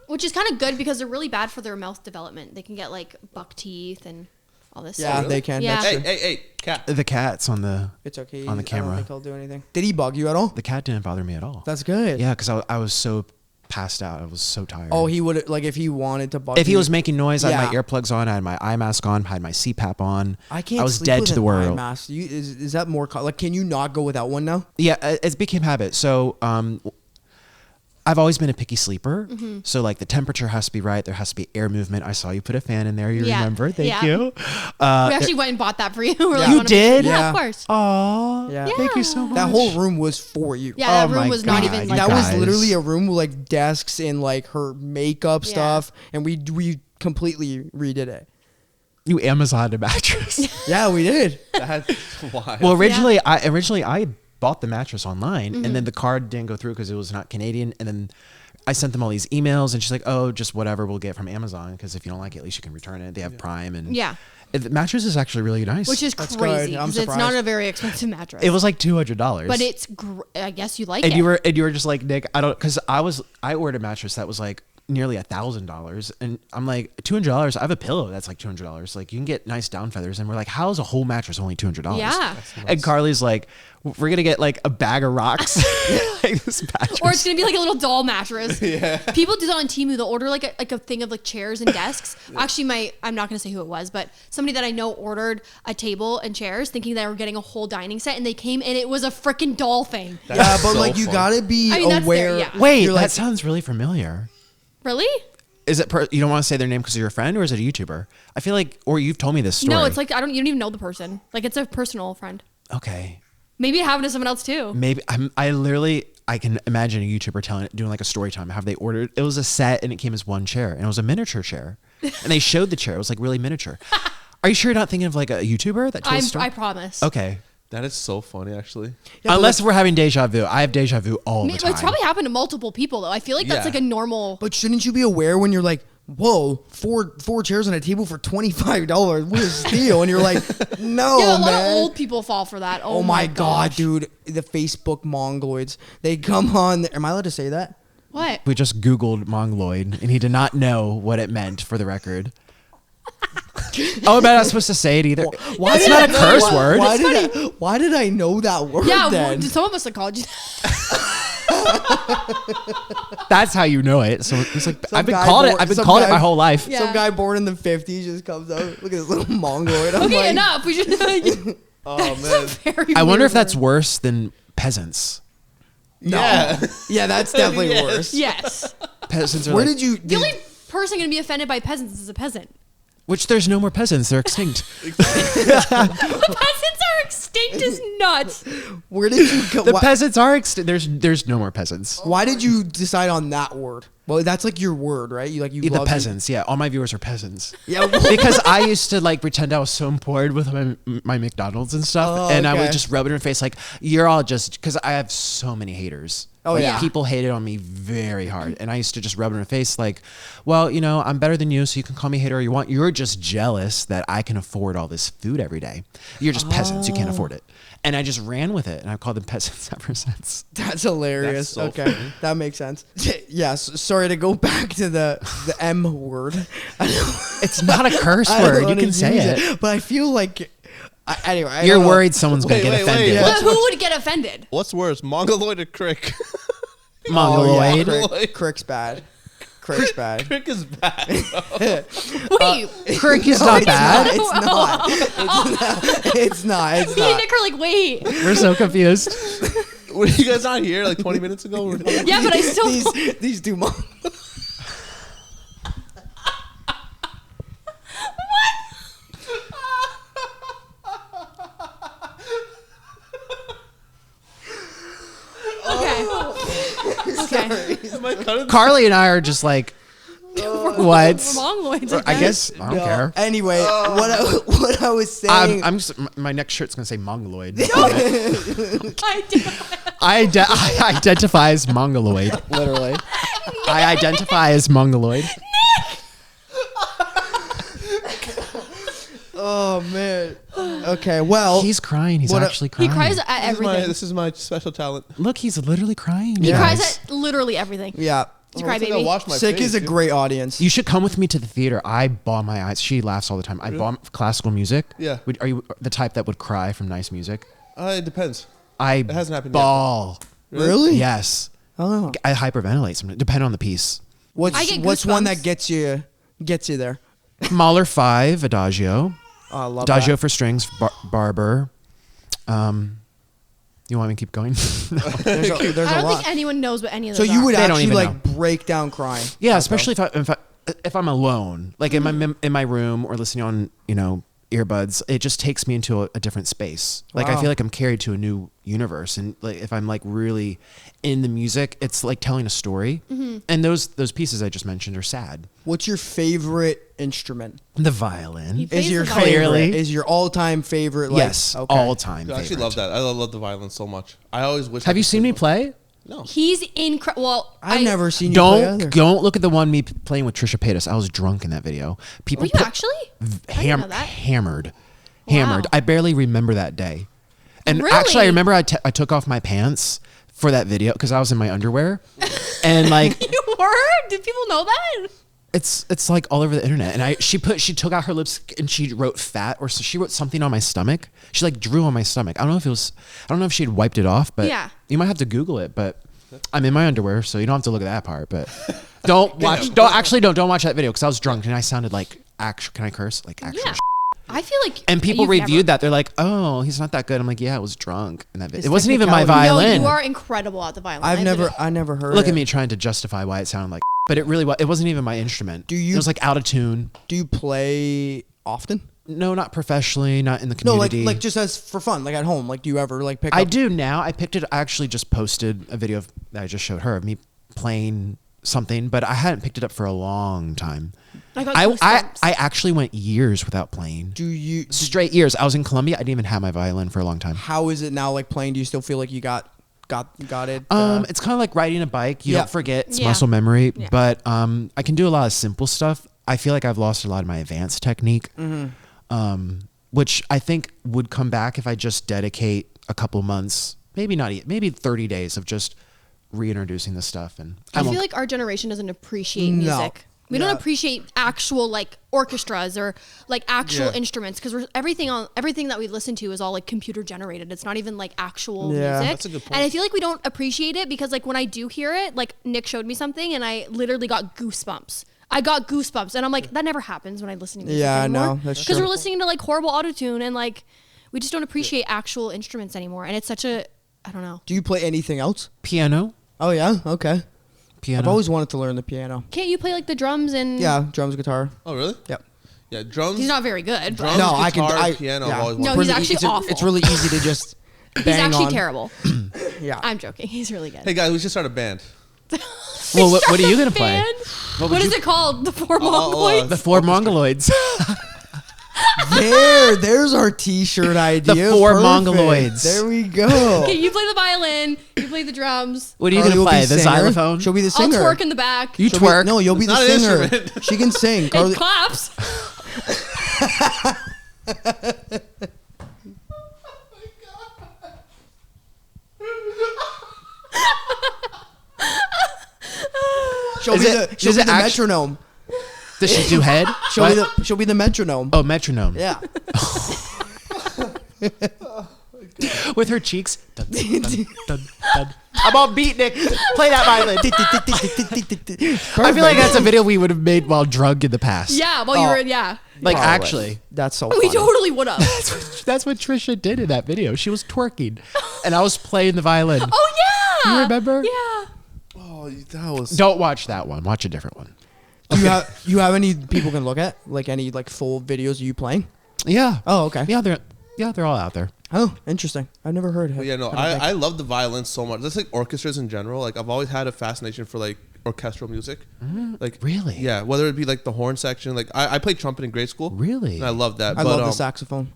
Which is kind of good because they're really bad for their mouth development. They can get like buck teeth and all this
Yeah,
stuff.
they can.
Yeah.
That's true.
Hey, cat.
The cat's on the.
It's okay.
On the camera.
I don't think he'll do anything. Did he bug you at all?
The cat didn't bother me at all.
That's good.
Yeah, because I was so passed out. I was so tired.
Oh, he would like if he wanted to bug.
If he was making noise, I had my
Yeah.
earplugs on, I had my eye mask on, I had my CPAP on.
I can't.
I was
sleep
dead
with
to the
an eye
world.
mask. Is that more like? Can you not go without one now?
Yeah, it became habit. So I've always been a picky sleeper.
Mm-hmm.
So like the temperature has to be right. There has to be air movement. I saw you put a fan in there. You remember? Thank you.
We actually went and bought that for you. We're like,
You did?
Yeah,
Yeah.
of course.
Aw,
Yeah.
thank you so much.
That whole room was for you.
Yeah, that
Oh
room
my
was not
God,
even
you
like
That
guys.
was literally a room with like desks and like her makeup
Yeah.
stuff, and we completely redid it.
You Amazon a mattress.
Yeah, we did.
That's wild.
Well, originally I bought the mattress online, and then the card didn't go through because it was not Canadian, and then I sent them all these emails, and she's like, "Oh, just whatever, we'll get it from Amazon because if you don't like it, at least you can return it. They have Prime, and the mattress is actually really nice.
Which is
That's
crazy
good. I'm
because it's not
surprised.
a very expensive mattress.
it was like $200,
but it's. I guess you like
and
it.
you were just like, Nick, I don't, because I ordered a mattress that was like nearly $1,000, and I'm like, $200. I have a pillow that's like $200. Like you can get nice down feathers, and we're like, how's a whole mattress only $200?
Yeah.
And Karlee's like, we're gonna get like a bag of rocks, like this mattress.
Or it's gonna be like a little doll mattress. Yeah. People do that on Temu. They'll order like a thing of like chairs and desks. Actually, I'm not gonna say who it was, but somebody that I know ordered a table and chairs, thinking they were getting a whole dining set, and they came and it was a freaking doll thing.
That's
Yeah, but
so
like you
fun.
gotta be
that's
aware.
there, yeah.
Wait,
You're
that
like-
sounds really familiar.
Really?
Is it you don't want to say their name because of your friend, or is it a YouTuber? I feel like, or you've told me this story.
No, it's like you don't even know the person. Like it's a personal friend.
Okay,
Maybe it happened to someone else too.
maybe I can imagine a YouTuber doing like a story time. How they ordered, it was a set and it came as one chair, and it was a miniature chair, and they showed the chair. It was like really miniature. Are you sure you're not thinking of like a YouTuber that told the story?
I promise.
Okay.
That is so funny, actually.
Yeah, but
Unless we're having deja vu. I have deja vu all the time.
It's probably happened to multiple people though. I feel like that's
Yeah.
like a normal.
But shouldn't you be aware when you're like, whoa, four chairs on a table for $25? What a steal? And you're like, no,
Yeah, a lot
man.
of old people fall for that.
Oh my god,
gosh.
dude! The Facebook mongoloids. They come on. Am I allowed to say that?
What?
We just Googled Mongoloid, and he did not know what it meant for the record. Oh, but I'm not supposed to say it either.
Why
It's
did
not
I
a
know
curse
what-
word.
Why did I know that word
Yeah,
then?
some of us have called you.
That's how you know it. So it's like
Some
I've been
guy
called it.
born-
I've been
some
called it
guy-
my whole life.
Yeah.
Some guy born in the 50s just comes out. Look at this little mongoloid. I'm
Okay,
like,
enough. We should.
Oh man.
Very
I wonder
weird
if that's
word.
worse than peasants.
No.
Yeah.
Yeah, that's definitely
Yes.
worse.
Yes.
Peasants are
Where
like,
did you?
The only person going to be offended by peasants is a peasant.
which there's no more peasants. They're extinct.
Peasants are extinct as nuts.
Where did you go?
The peasants are extinct. There's no more peasants.
Why did you decide on that word? Well, that's like your word, right? You
The
love it.
peasants. Yeah, all my viewers are peasants.
Yeah. well,
Because I used to like pretend I was so important with my McDonald's and stuff,
Oh,
and I would
okay.
just rub it in her face like, you're all just, because I have so many haters.
Oh,
Like,
yeah.
people hated on me very hard. And I used to just rub it in her face like, well, you know, I'm better than you, so you can call me hater all you want. You're just jealous that I can afford all this food every day. You're just peasants. You can't afford it. And I just ran with it. And I've called them peasants ever since.
That's hilarious.
That's so
okay.
funny.
That makes sense. Yes. Sorry to go back to the M word.
It's not a curse
I don't
word. You
wanna
can say
use
it.
But I feel like, anyway. I
You're
don't know.
worried someone's going to get
Wait,
offended.
yeah.
But who would get offended?
What's worse, Mongoloid or Crick?
Mongoloid.
Oh, yeah. Crick's bad. Crick's bad.
Crick is bad.
Wait.
Crick is
No,
not
it's
bad.
It's not. It's not. It's
Me and
not.
Nick are like, wait.
We're so confused.
Were you guys not here like 20 minutes ago?
Yeah, but I still.
These two months.
Okay. Okay.
Am I cutting?
Karlee and I are just like, what?
Mongoloids.
I guess I don't care.
Anyway, what I was saying.
I'm just, my next shirt's gonna say mongoloid.
I did.
I identify as mongoloid. Literally, I identify as mongoloid.
Oh man. Okay. Well,
He's crying. He's
What a-
actually
He
crying.
cries at everything.
This is my special talent.
Look, he's literally crying.
He
Yeah.
cries at literally everything.
yeah.
He's a crybaby.
I wash my
Sick
face,
is a
dude.
great audience.
You should come with me to the theater. I bawl my eyes. She laughs all the time. I bawl classical music.
Yeah.
Are you the type that would cry from nice music?
It depends.
It
hasn't happened yet.
bawl.
Really?
Yes.
Oh.
I hyperventilate sometimes, depending on the piece.
What's
I get
what's one
goosebumps.
that gets you there?
Mahler 5, Adagio.
Oh, I love
Adagio
that.
for strings, Barber. You want me to keep going?
There's
I
a
don't
lot.
think anyone knows what any of
So
those
you
are.
would
They don't
actually
even
like
know.
break down crying.
Yeah, especially if I'm alone, like in my room or listening on earbuds. It just takes me into a different space. Like I
Wow.
feel like I'm carried to a new universe, and like if I'm like really in the music, it's like telling a story. And those pieces I just mentioned are sad.
What's your favorite instrument?
The violin.
He
Is
plays
your
the violin.
favorite?
Clearly.
Is your all-time favorite? Like,
Yes,
okay.
all time.
Dude, I actually
favorite.
love that. I love the violin so much. I always wish. I
Have you
could
seen me
play
play?
No.
He's incredible. Well,
I've never seen you play either.
Don't look at the one me playing with Trisha Paytas. I was drunk in that video. People
Were you actually? I didn't know that.
hammered.
Wow.
I barely remember that day. And
Really?
actually, I remember I took off my pants for that video because I was in my underwear, and like
You were? Did people know that?
it's like all over the internet. And she took out her lipstick and she wrote fat, or so she wrote something on my stomach. She like drew on my stomach. I don't know if she had wiped it off, but
Yeah.
you might have to Google it. But I'm in my underwear, so you don't have to look at that part. But don't watch that video because I was drunk and I sounded like actual. Can I curse? Like actual.
Yeah. I feel like.
And people
you've
reviewed
never-
that. They're like, "Oh, he's not that good." I'm like, "Yeah, I was drunk in that video.
It's
It wasn't even my
technicality.
violin."
No, you are incredible at the violin.
I never heard.
Look
it.
at me trying to justify why it sounded like, but it really was. It wasn't even my instrument.
Do you-
It was like out of tune.
Do you play often?
No, not professionally, not in the
No,
community.
like just as for fun, like at home. Like, do you ever like pick
I
up?
do now. I picked it. I actually just posted a video that I just showed her of me playing something, but I hadn't picked it up for a long time.
I got
I
goosebumps.
actually went years without playing.
Do you?
Straight years. I was in Colombia. I didn't even have my violin for a long time.
How is it now? Like playing? Do you still feel like you got it?
It's kind of like riding a bike. You
Yeah.
don't forget. It's
Yeah.
muscle memory.
Yeah.
But I can do a lot of simple stuff. I feel like I've lost a lot of my advanced technique, which I think would come back if I just dedicate a couple months, maybe 30 days of just reintroducing this stuff. And
I feel like our generation doesn't appreciate
No.
music. We
Yeah.
don't appreciate actual like orchestras or like actual
Yeah.
instruments because everything that we listen to is all like computer generated. It's not even like actual
Yeah.
music.
That's a good point.
And I feel like we don't appreciate it because like when I do hear it, like Nick showed me something and I literally got goosebumps. I got goosebumps and I'm like, that never happens when I listen to music
Yeah, I
anymore.
know. That's
Because
true.
we're listening to like horrible autotune and like we just don't appreciate actual instruments anymore. And it's such a, I don't know.
Do you play anything else?
piano.
Oh yeah. Okay.
Piano.
I've always wanted to learn the piano.
Can't you play like the drums and?
Yeah, drums, guitar.
Oh, really?
Yep.
Yeah, drums.
He's not very good. But
Drums,
No, I can.
guitar,
I
piano.
yeah.
I've always
No,
wanted.
he's actually
it's
awful.
It's really easy to just.
he's
bang
actually
on.
terrible.
Yeah.
I'm joking. He's really good.
Hey guys, we should start a band.
Well, what are you gonna play?
Band? What is it called? The Four
Oh,
Mongoloids?
The Four Mongoloids.
There's our T-shirt idea.
The 4
Perfect.
Mongoloids.
There we go.
Okay, you play the violin. You play the drums.
What are you
Karlee
gonna
will
play?
be
The
singer.
xylophone?
She'll be the
I'll
singer.
twerk in the back.
You
She'll
twerk.
Be, no, you'll be
It's
the
not an
singer.
instrument.
She can sing.
It
Karlee,
claps.
she'll be the metronome.
Does she do head?
She'll be the metronome.
Oh, metronome.
Yeah.
With her cheeks. Dun, dun, dun, dun. I'm on beat, Nick. Play that violin. I feel like that's a video we would have made while drunk in the past.
Yeah, while you were, yeah.
Like,
Probably.
actually.
That's so
We
funny.
totally would have.
That's what Trisha did in that video. She was twerking, and I was playing the violin.
Oh, yeah.
You remember?
Yeah.
Oh, that was.
Don't watch that one. Watch a different one.
Do you have any people can look at? Like any like full videos of you playing?
Yeah.
Oh, okay.
Yeah, they're all out there.
Oh, interesting. I've never heard of it.
Yeah, no, I love the violin so much. That's like orchestras in general. Like I've always had a fascination for like orchestral music. Like
Really?
Yeah, whether it be like the horn section. Like I played trumpet in grade school.
Really?
And I love that.
I love the saxophone.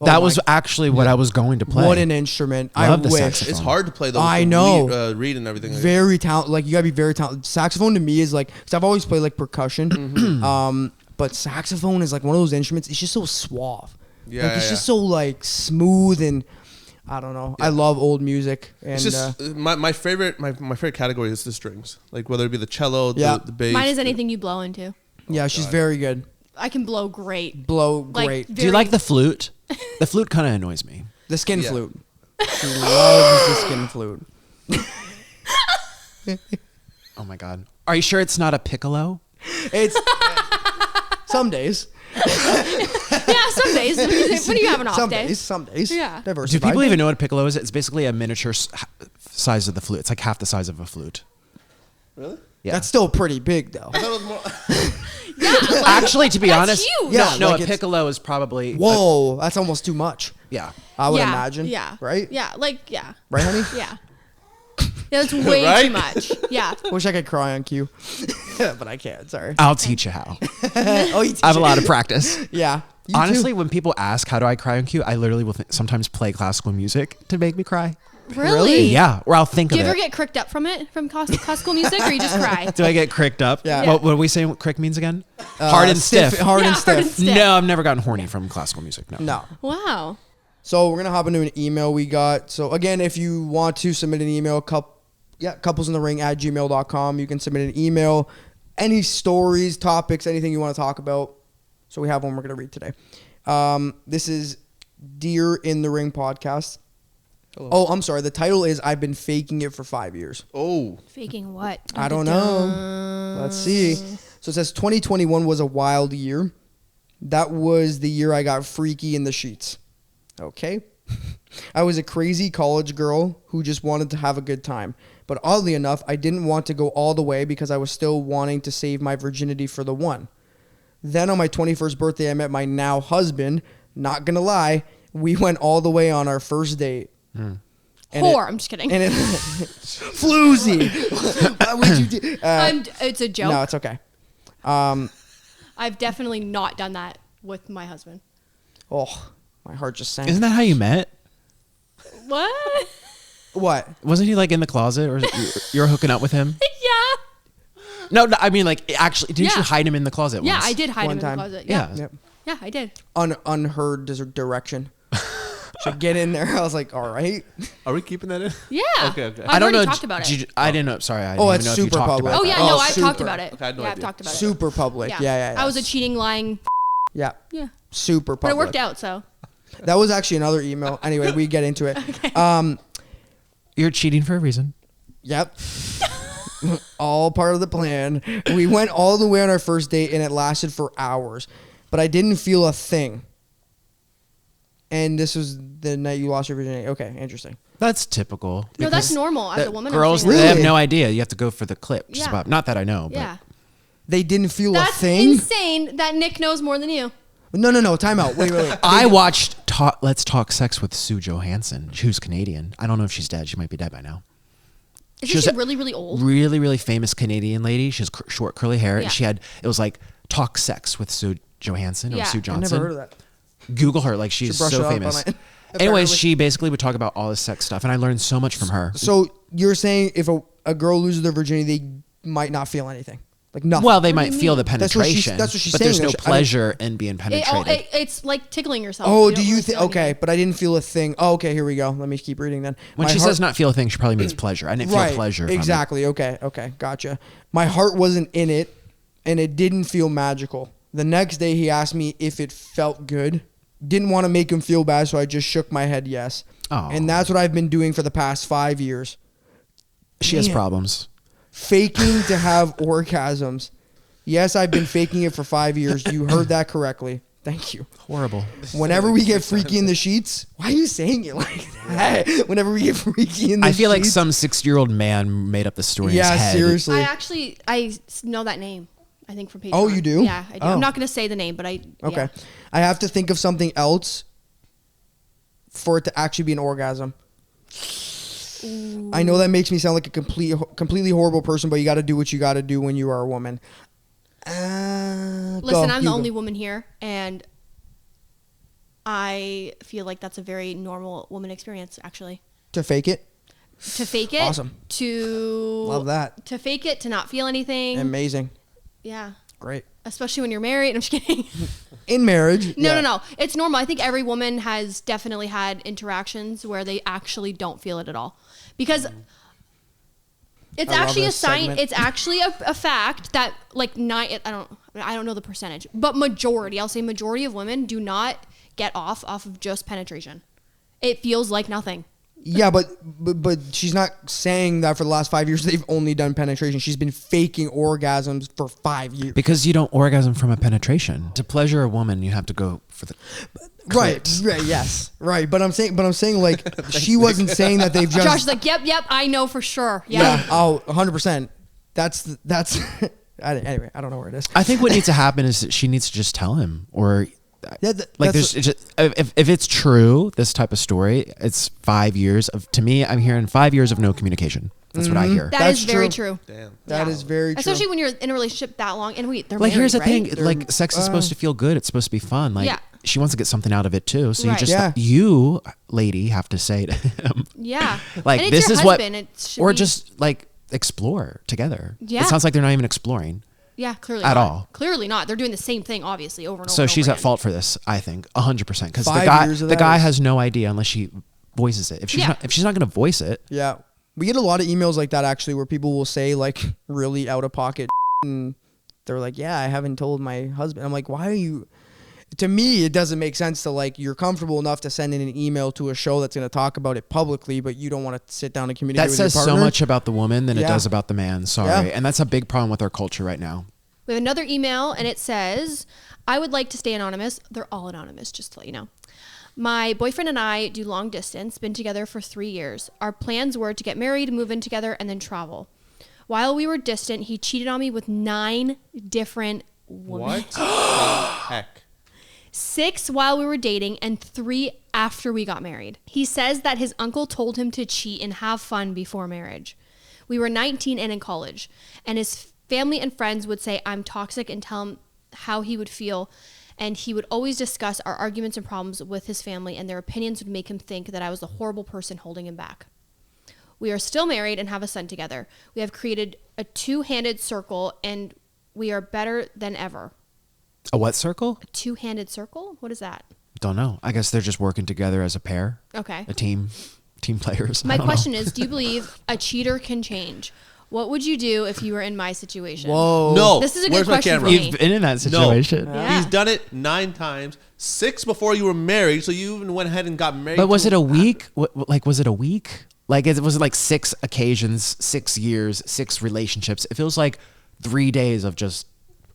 That
Oh
was
my-
actually what I was going to play.
What an instrument.
Love
I
the
wish.
saxophone.
It's hard to play those.
I
to
know.
read and everything.
Very talented. Like you gotta be very talented. Saxophone to me is like, because I've always played like percussion. But saxophone is like one of those instruments. It's just so suave.
Yeah,
Like it's just so like smooth and I don't know. I love old music. And
It's just my favorite category is the strings. Like whether it be the cello,
Yeah.
the bass.
Mine is anything you blow into.
yeah, she's very good.
I can blow great.
Blow
Like,
great.
Do you like the flute? The flute kind of annoys me.
The skin
Yeah.
flute. She loves the skin flute.
Oh my god. Are you sure it's not a piccolo?
It's some days.
Yeah, some days. When you have an off
Some
day.
days. Some days.
Yeah.
Do
Diversified.
people even know what a piccolo is? It's basically a miniature size of the flute. It's like half the size of a flute.
Really?
Yeah.
That's still pretty big though.
I thought it was more.
Yeah, like,
Actually, to be
that's
honest,
huge.
Yeah.
no,
like
a
it's-
piccolo is probably
Whoa, that's almost too much.
yeah.
I would
Yeah,
imagine.
Yeah.
Right?
Yeah, like, yeah.
Right, honey?
Yeah. Yeah, that's way
Right?
too much. Yeah.
Wish I could cry on cue. But I can't. Sorry.
I'll teach you how.
Oh, you
I have a lot of practice.
Yeah. You
Honestly,
too.
when people ask how do I cry on cue, I literally will sometimes play classical music to make me cry.
Really?
Yeah, or I'll think
Do you
of
ever
it.
get cricked up from it, from classical music, or you just cry?
Do I get cricked up?
Yeah.
What do we say crick means again? Hard and stiff.
Hard
Yeah,
and
hard and
stiff.
stiff.
No, I've never gotten horny from classical music. No.
No.
Wow.
So we're gonna hop into an email we got. So again, if you want to submit an email, couplesinthering@gmail.com. You can submit an email, any stories, topics, anything you want to talk about. So we have one we're gonna read today. This is Dear in the Ring podcast.
Hello.
Oh, I'm sorry. The title is I've been faking it for 5 years.
Oh.
Faking what?
I don't know. Let's see. So it says 2021 was a wild year. That was the year I got freaky in the sheets. Okay. I was a crazy college girl who just wanted to have a good time. But oddly enough, I didn't want to go all the way because I was still wanting to save my virginity for the one. Then on my 21st birthday, I met my now husband. Not gonna lie, we went all the way on our first date. And
I'm just kidding.
And it floozy. Why would you do?
It's a joke.
No, it's okay.
I've definitely not done that with my husband.
Oh, my heart just sank.
Isn't that how you met?
What?
What?
Wasn't he like in the closet, or you were hooking up with him?
Yeah.
No, I mean like actually, didn't
Yeah.
you hide him in the closet?
Yeah,
once?
I did hide
One
him
time.
in the closet.
Yeah.
Yeah.
Yep.
Yeah, I did.
Unheard direction. So get in there. I was like, all right.
Are we keeping that in?
Yeah.
Okay.
I've already
know.
talked about
Did
it.
you- I didn't know. Sorry, I
Oh,
didn't
it's
know if you
super
talked
public.
about
Oh,
that.
yeah,
Oh,
no, I've talked
super.
about it.
Okay, I had no
I've
idea.
talked about it.
Super public. Yeah.
I was a cheating, lying.
Yeah.
Yeah.
Super
But
public.
it worked out, so.
That was actually another email. Anyway, we get into it.
You're cheating for a reason.
Yep. All part of the plan. We went all the way on our first date and it lasted for hours. But I didn't feel a thing. And this was the night you lost your virginity. Okay, interesting.
That's typical.
No, that's
because
normal as a woman. I'm
Girls,
saying
Really?
they have no idea. You have to go for the clip. Just
Yeah.
about, not that I know. But
Yeah.
They didn't feel
That's
a thing?
insane that Nick knows more than you.
No. Time out. Wait.
I watched Let's Talk Sex with Sue Johansson, who's Canadian. I don't know if she's dead. She might be dead by now.
Isn't
She was
she
a-
really, really old?
Really, really famous Canadian lady. She has short curly hair,
Yeah.
and it was like Talk Sex with Sue Johansson or
Yeah.
Sue
I've
I
Johnson.
never heard of that.
Google her. Like she's
Should brush
so
it up
famous.
on it.
Anyways, she basically would talk about all this sex stuff, and I learned so much from her.
So you're saying if a girl loses their virginity, they might not feel anything, like nothing.
Well, they
What do
might
you
feel
mean?
the penetration.
That's what she's
but
saying.
there's no
I mean-
pleasure in being penetrated.
It's like tickling yourself.
Oh,
You
do
don't
you
really
think?
feel
Okay,
anything.
but I didn't feel a thing. Oh, okay, here we go. Let me keep reading then.
When
My
she
heart-
says not feel a thing, she probably means pleasure. I didn't feel pleasure. From
Exactly. Okay, gotcha. My heart wasn't in it, and it didn't feel magical. The next day, he asked me if it felt good. Didn't want to make him feel bad, so I just shook my head yes.
Oh.
And that's what I've been doing for the past 5 years.
She has
Man.
problems.
Faking to have orgasms. Yes, I've been faking it for 5 years. You heard that correctly. Thank you.
Horrible.
Whenever we get freaky in the sheets, why are you saying it like that? Whenever we get freaky in the sheets.
I feel like some 6-year-old man made up the story in his head.
Seriously.
I know that name. I think from Patreon.
Oh, you do?
Yeah, I do.
Oh.
I'm not going to say the name, but I.
Okay.
Yeah.
I have to think of something else for it to actually be an orgasm. I know that makes me sound like a completely horrible person, but you got to do what you got to do when you are a woman.
Listen, I'm the only woman here, and I feel like that's a very normal woman experience, actually.
To fake it?
To fake it.
Awesome.
To
Love that.
To fake it, to not feel anything.
Amazing.
Yeah.
Great.
Especially when you're married. I'm just kidding.
In marriage.
No. It's normal. I think every woman has definitely had interactions where they actually don't feel it at all. Because it's
I love
actually a
this
sign.
segment.
It's actually a fact that like I don't know the percentage, but I'll say majority of women do not get off of just penetration. It feels like nothing.
Yeah, but she's not saying that for the last 5 years they've only done penetration. She's been faking orgasms for 5 years.
Because you don't orgasm from a penetration. To pleasure a woman, you have to go for the
Right, yes. Right, but I'm saying like she wasn't saying that they've just
Josh's like, yep, I know for sure.
Yeah. Oh, 100%. That's anyway, I don't know where it is.
I think what needs to happen is that she needs to just tell him, or
Yeah,
like there's if it's true, this type of story, it's 5 years of, to me, I'm hearing 5 years of no communication. That's what I hear.
That
That's
is very
true.
true.
Damn.
That is very true.
Especially when you're in a relationship that long, and they're
Like
married,
here's the
right?
thing, like sex is supposed to feel good. It's supposed to be fun. Like
Yeah.
she wants to get something out of it too. So
Right.
you lady have to say to him,
Yeah.
like
And it's
this
your
is
husband.
what,
It should
or
be-
just like explore together.
Yeah.
It sounds like they're not even exploring.
Yeah, clearly
At
not.
all.
Clearly not. They're doing the same thing, obviously, over and over.
So
and
she's
over
at
again.
fault for this, I think, 100%. Because
5 years of
the
that
guy
is-
has no idea unless she voices it. If she's not going to voice it,
Yeah. We get a lot of emails like that actually where people will say like really out of pocket and they're like, yeah, I haven't told my husband. I'm like, why are you? To me, it doesn't make sense to like, you're comfortable enough to send in an email to a show that's going to talk about it publicly, but you don't want to sit down and communicate
that
with your
says
partner.
so much about the woman than it
Yeah.
does about the man. Sorry.
Yeah.
And that's a big problem with our culture right now.
We have another email, and it says, I would like to stay anonymous. They're all anonymous, just to let you know. My boyfriend and I do long distance, been together for 3 years. Our plans were to get married, move in together, and then travel. While we were distant, he cheated on me with 9 different women.
What the heck?
6 while we were dating and 3 after we got married. He says that his uncle told him to cheat and have fun before marriage. We were 19 and in college, and his family and friends would say I'm toxic and tell him how he would feel, and he would always discuss our arguments and problems with his family, and their opinions would make him think that I was the horrible person holding him back. We are still married and have a son together. We have created a 2-handed circle, and we are better than ever.
A what circle?
A 2-handed circle? What is that?
Don't know. I guess they're just working together as a pair.
Okay.
A team players.
My question is, do you believe a cheater can change? What would you do if you were in my situation?
Whoa.
No.
This is a good
Where's my
question
camera?
for me.
You've been in that situation.
Yeah.
He's done it 9 times, 6 before you were married. So you even went ahead and got married.
But was
to
it a
him
week? Like, was it a week? Like, was it like 6 occasions, 6 years, 6 relationships? It feels like 3 days of just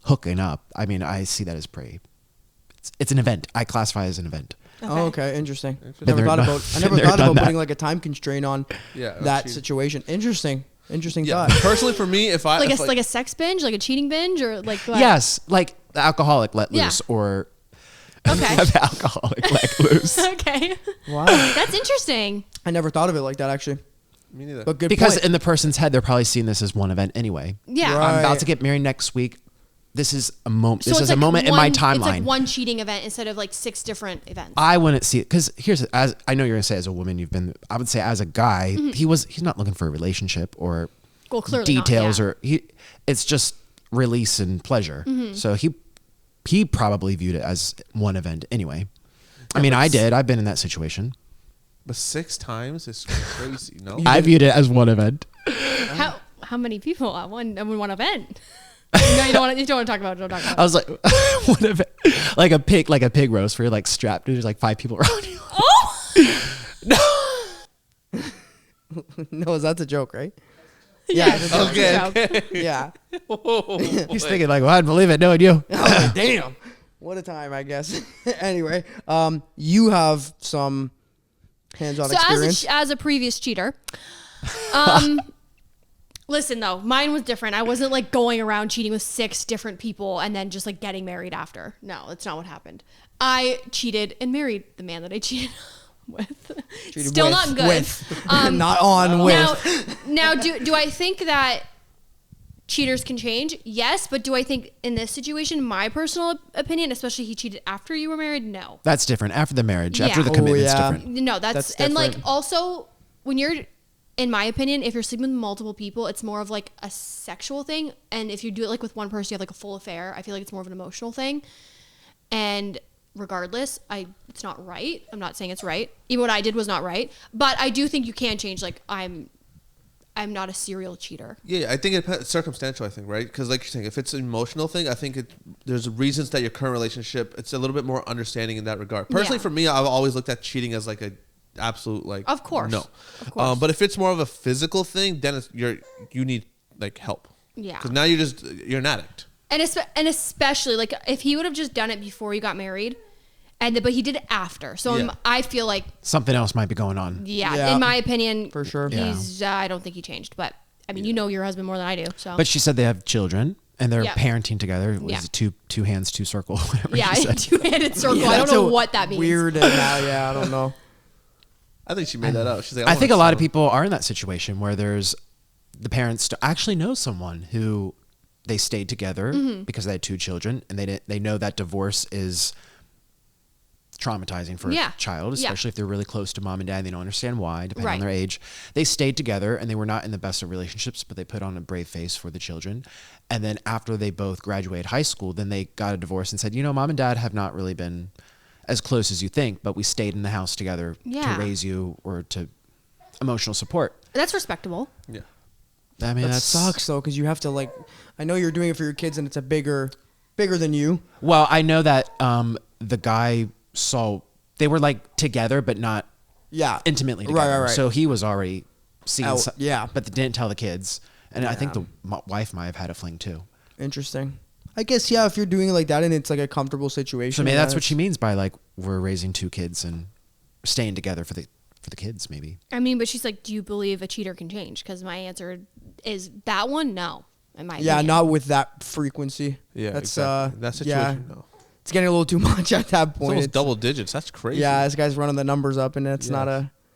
hooking up. I mean, I see that as pretty. It's an event. I classify it as an event.
Oh, okay. Interesting.
Been
Never
there,
thought
done-
about. I never
been there,
thought
done
about
that.
putting like a time constraint on that
cheat.
situation. Interesting
Yeah,
thought.
personally for me, if I
Like
if,
a sex binge, like a cheating binge, or like what?
Yes, like the alcoholic let
Yeah.
loose, or
Okay.
the alcoholic let loose.
Okay.
Wow.
That's interesting.
I never thought of it like that actually.
me neither.
But good
Because
point.
in the person's head, they're probably seeing this as one event anyway.
Yeah.
Right.
I'm about to get married next week. this is a moment.
So
this
it's
is
like
a moment in my timeline.
It's like one cheating event instead of like 6 different events.
I wouldn't see it because as I know you're gonna say as a woman I would say as a guy he's not looking for a relationship or details
not,
it's just release and pleasure. So he probably viewed it as one event anyway. I mean, I've been in that situation.
But 6 times is crazy. No,
I viewed it as one event.
How many people at one event? No, you don't want to talk about it. Don't talk about it.
I was like, what event? Like a pig roast where you're like strapped and there's like 5 people around you.
Oh
No, that's a joke, right?
yeah.
Okay.
Yeah.
He's thinking like, well, I'd believe it knowing you.
Oh, damn. What a time, I guess. Anyway, you have some hands-on experience.
So as a previous cheater, listen though, mine was different. I wasn't like going around cheating with 6 different people and then just like getting married after. No, that's not what happened. I cheated and married the man that I cheated with. Still not good.
Not on with.
Now, do I think that cheaters can change? Yes, but do I think in this situation, my personal opinion, especially he cheated after you were married? No.
That's different. After the marriage,
Yeah.
after the commitment's
yeah.
different.
No, that's and like
different.
also when you're, in my opinion, if you're sleeping with multiple people, it's more of like a sexual thing. And if you do it like with one person, you have like a full affair. I feel like it's more of an emotional thing. And regardless, it's not right. I'm not saying it's right. Even what I did was not right. But I do think you can change. Like I'm not a serial cheater.
Yeah, I think it's circumstantial. I think, right? Because like you're saying, if it's an emotional thing, I think there's reasons that your current relationship, it's a little bit more understanding in that regard. Personally, for me, I've always looked at cheating as like a absolute like.
Of course.
No.
Of course.
But if it's more of a physical thing, then you need like help.
Yeah.
Because now you're an addict.
And especially like if he would have just done it before you got married, but he did it after. So I feel like
something else might be going on.
Yeah. In my opinion,
for sure.
He's. I don't think he changed, but I mean, you know your husband more than I do. So.
But she said they have children and they're parenting together. Was it two hands, two circle?
Yeah, two-handed circle. I don't know what that means.
Weird. I don't know.
I think she made that up. She's like,
I think a lot of people are in that situation where there's the parents actually know someone who they stayed together because they had 2 children and they know that divorce is traumatizing for a child, especially if they're really close to mom and dad and they don't understand why, depending on their age. They stayed together and they were not in the best of relationships, but they put on a brave face for the children. And then after they both graduated high school, then they got a divorce and said, mom and dad have not really been as close as you think, but we stayed in the house together to raise you or to emotional support.
That's respectable.
Yeah.
I mean,
that sucks though, because you have to I know you're doing it for your kids and it's bigger than you.
Well, I know that the guy they were like together, but not intimately together.
Right.
So he was already seeing, but they didn't tell the kids. And I think the wife might have had a fling too.
Interesting. I guess, if you're doing it like that and it's like a comfortable situation.
So maybe that's what she means by like, we're raising 2 kids and staying together for the kids, maybe.
I mean, but she's like, do you believe a cheater can change? Because my answer is that one, no. In my opinion.
Not with that frequency.
Yeah,
that's
exactly. That situation, no.
It's getting a little too much at that point.
It's almost double digits. That's crazy.
Yeah, this guy's running the numbers up, and it's not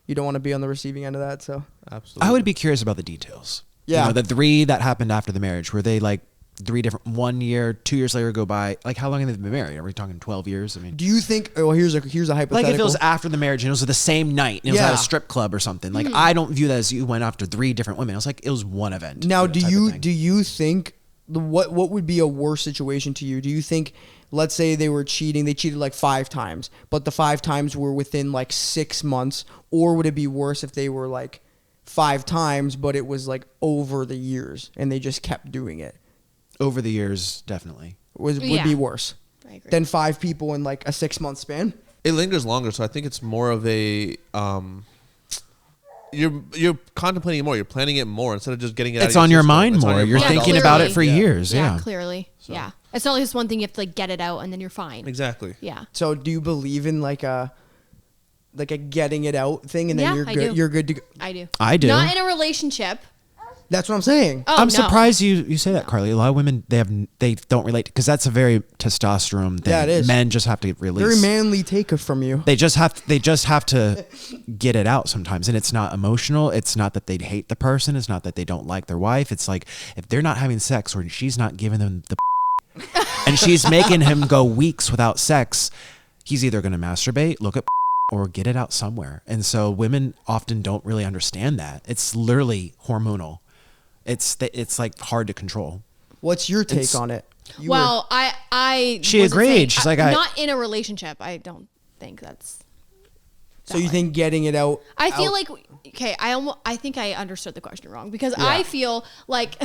you don't want to be on the receiving end of that. So
absolutely,
I would be curious about the details.
Yeah,
the 3 that happened after the marriage, were they like 3 different, 1 year, 2 years later go by? Like, how long have they been married? Are we talking 12 years? I mean,
do you think? Well, here's a hypothetical.
Like if it was after the marriage and it was the same night and it was at a strip club or something. Like I don't view that as you went after 3 different women. I was like, it was one event.
Now, do you think what would be a worse situation to you? Do you think, let's say they cheated like 5 times, but the 5 times were within like 6 months, or would it be worse if they were like 5 times, but it was like over the years and they just kept doing it?
Over the years, definitely.
Would be worse than 5 people in like a 6-month span?
It lingers longer, so I think it's more of a you're contemplating it more. You're planning it more instead of just getting it out.
It's on your mind more. You're thinking about it for years. Yeah,
clearly. So. Yeah. It's not like this one thing you have to like get it out and then you're fine.
Exactly.
Yeah.
So do you believe in like a getting it out thing and then you're good? You're good to go?
I do.
I do.
Not in a relationship.
That's what I'm saying.
Oh,
I'm surprised you say that, Karlee. A lot of women they don't relate because that's a very testosterone thing.
Yeah, it is.
Men just have to release.
Very manly take from you.
They just have to get it out sometimes, and it's not emotional. It's not that they hate the person. It's not that they don't like their wife. It's like if they're not having sex or she's not giving them the, and she's making him go weeks without sex, he's either going to masturbate, look at or get it out somewhere. And so women often don't really understand that. It's literally hormonal. It's like hard to control.
What's your take on it?
She agreed. She's like,
not in a relationship. I don't think that's.
So you think getting it out?
I feel like, okay, I think I understood the question wrong, because I feel like,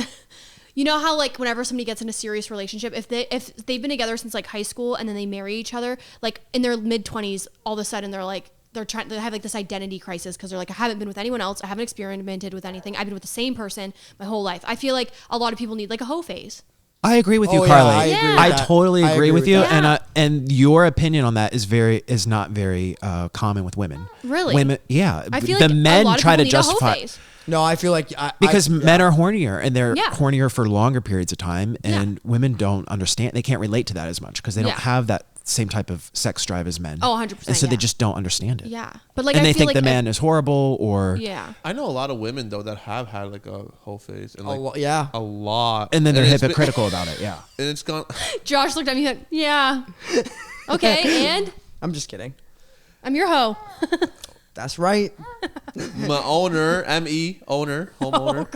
you know how like whenever somebody gets in a serious relationship, if they've been together since like high school and then they marry each other, like in their mid-20s, all of a sudden they have like this identity crisis, because they're like, I haven't been with anyone else, I haven't experimented with anything, I've been with the same person my whole life. I feel like a lot of people need like a hoe phase.
I agree with you, Karlee. I totally agree with you, and your opinion on that is not very common with women.
Really?
Women, yeah.
I feel
the
like
men
a lot of
try to
people need a hoe
justify.
phase.
No, I feel like
because men are hornier, and they're
Yeah.
hornier for longer periods of time, and women don't understand. They can't relate to that as much because they don't have that same type of sex drive as men.
Oh, 100%.
And so they just don't understand it.
Yeah, but like,
and
I
they
feel
think
like
the man is horrible, or
I know a lot of women though that have had like a whole phase, and like a lot,
and then they're hypocritical about it. Yeah,
and it's gone.
Josh looked at me like, yeah, okay, and
I'm just kidding.
I'm your hoe.
That's right.
My owner, owner, homeowner.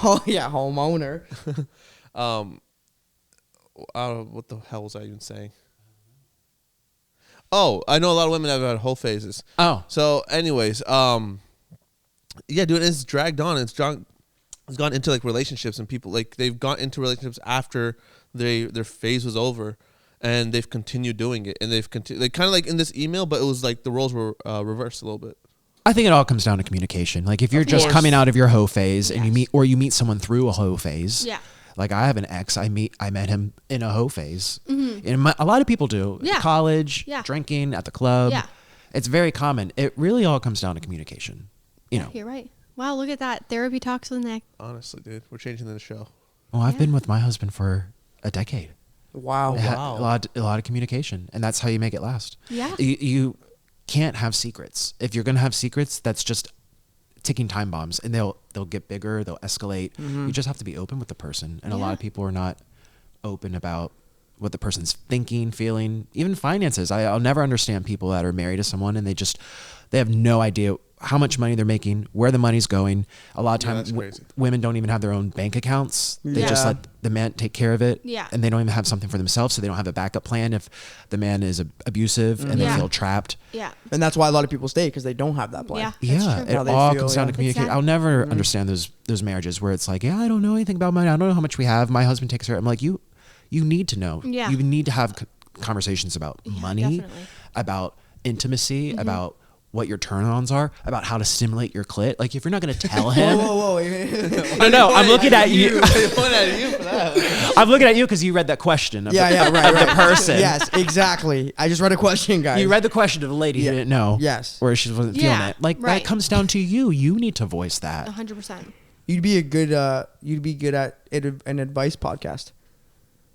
Oh yeah, homeowner.
What the hell was I even saying? Oh, I know a lot of women have had whole phases.
Oh,
so anyways, yeah, dude, it's dragged on. It's gone into like relationships, and people like they've gone into relationships after their phase was over, and they've continued doing it, and they've continued like kind of like in this email, but it was like the roles were reversed a little bit.
I think it all comes down to communication. Like if you're just coming out of your hoe phase and you meet someone through a hoe phase.
Yeah.
Like I have an ex, I met him in a hoe phase. Mm-hmm. And a lot of people do.
Yeah.
College, drinking, at the club.
Yeah.
It's very common. It really all comes down to communication. You know.
You're right. Wow, look at that. Therapy talks with Nick.
Honestly, dude, we're changing the show.
Well, I've been with my husband for a decade.
Wow.
A lot of communication, and that's how you make it last.
Yeah.
You can't have secrets. If you're going to have secrets, that's just ticking time bombs, and they'll get bigger, they'll escalate. You just have to be open with the person, and a lot of people are not open about what the person's thinking, feeling, even finances. I'll never understand people that are married to someone and they have no idea how much money they're making, where the money's going. A lot of times women don't even have their own bank accounts. They just let the man take care of it.
Yeah.
And they don't even have something for themselves, so they don't have a backup plan if the man is abusive and they feel trapped.
Yeah.
And that's why a lot of people stay, because they don't have that plan.
Yeah.
It all comes down to communication. I'll never understand those marriages where it's like, I don't know anything about money. I don't know how much we have. My husband takes care. I'm like, you need to know.
Yeah.
You need to have conversations about money,
definitely.
about intimacy, about what your turn-ons are, about how to stimulate your clit. Like if you're not going to tell him.
Whoa.
I know. I'm looking at you. I'm looking at you because you read that question of the person.
Yes, exactly. I just read a question, guys.
You read the question of the lady who didn't know.
Yes.
Or she wasn't feeling it. Like that comes down to you. You need to voice that.
100%.
You'd be good at an advice podcast.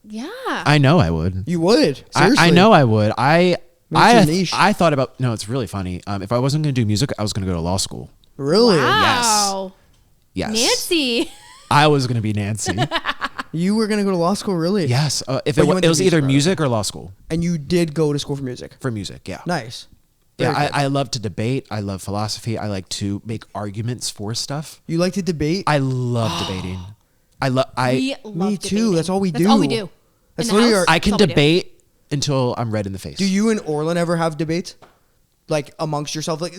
Yeah.
I know I would.
You would. Seriously.
I know I would.
I
thought about. No, it's really funny. If I wasn't going to do music, I was going to go to law school.
Really?
Wow.
Yes.
Nancy.
I was going to be Nancy.
You were going to go to law school, really?
Yes. If it was either music or law school.
And you did go to school for music?
For music, yeah.
Nice.
Yeah, I love to debate. I love philosophy. I like to make arguments for stuff.
You like to debate?
I love debating.
We love
Me
debating.
too. That's all we do.
That's all we do.
That's
In the
literally
house,
I can
that's all we do.
debate until I'm red in the face.
Do you and Orlin ever have debates? Like amongst yourself? Like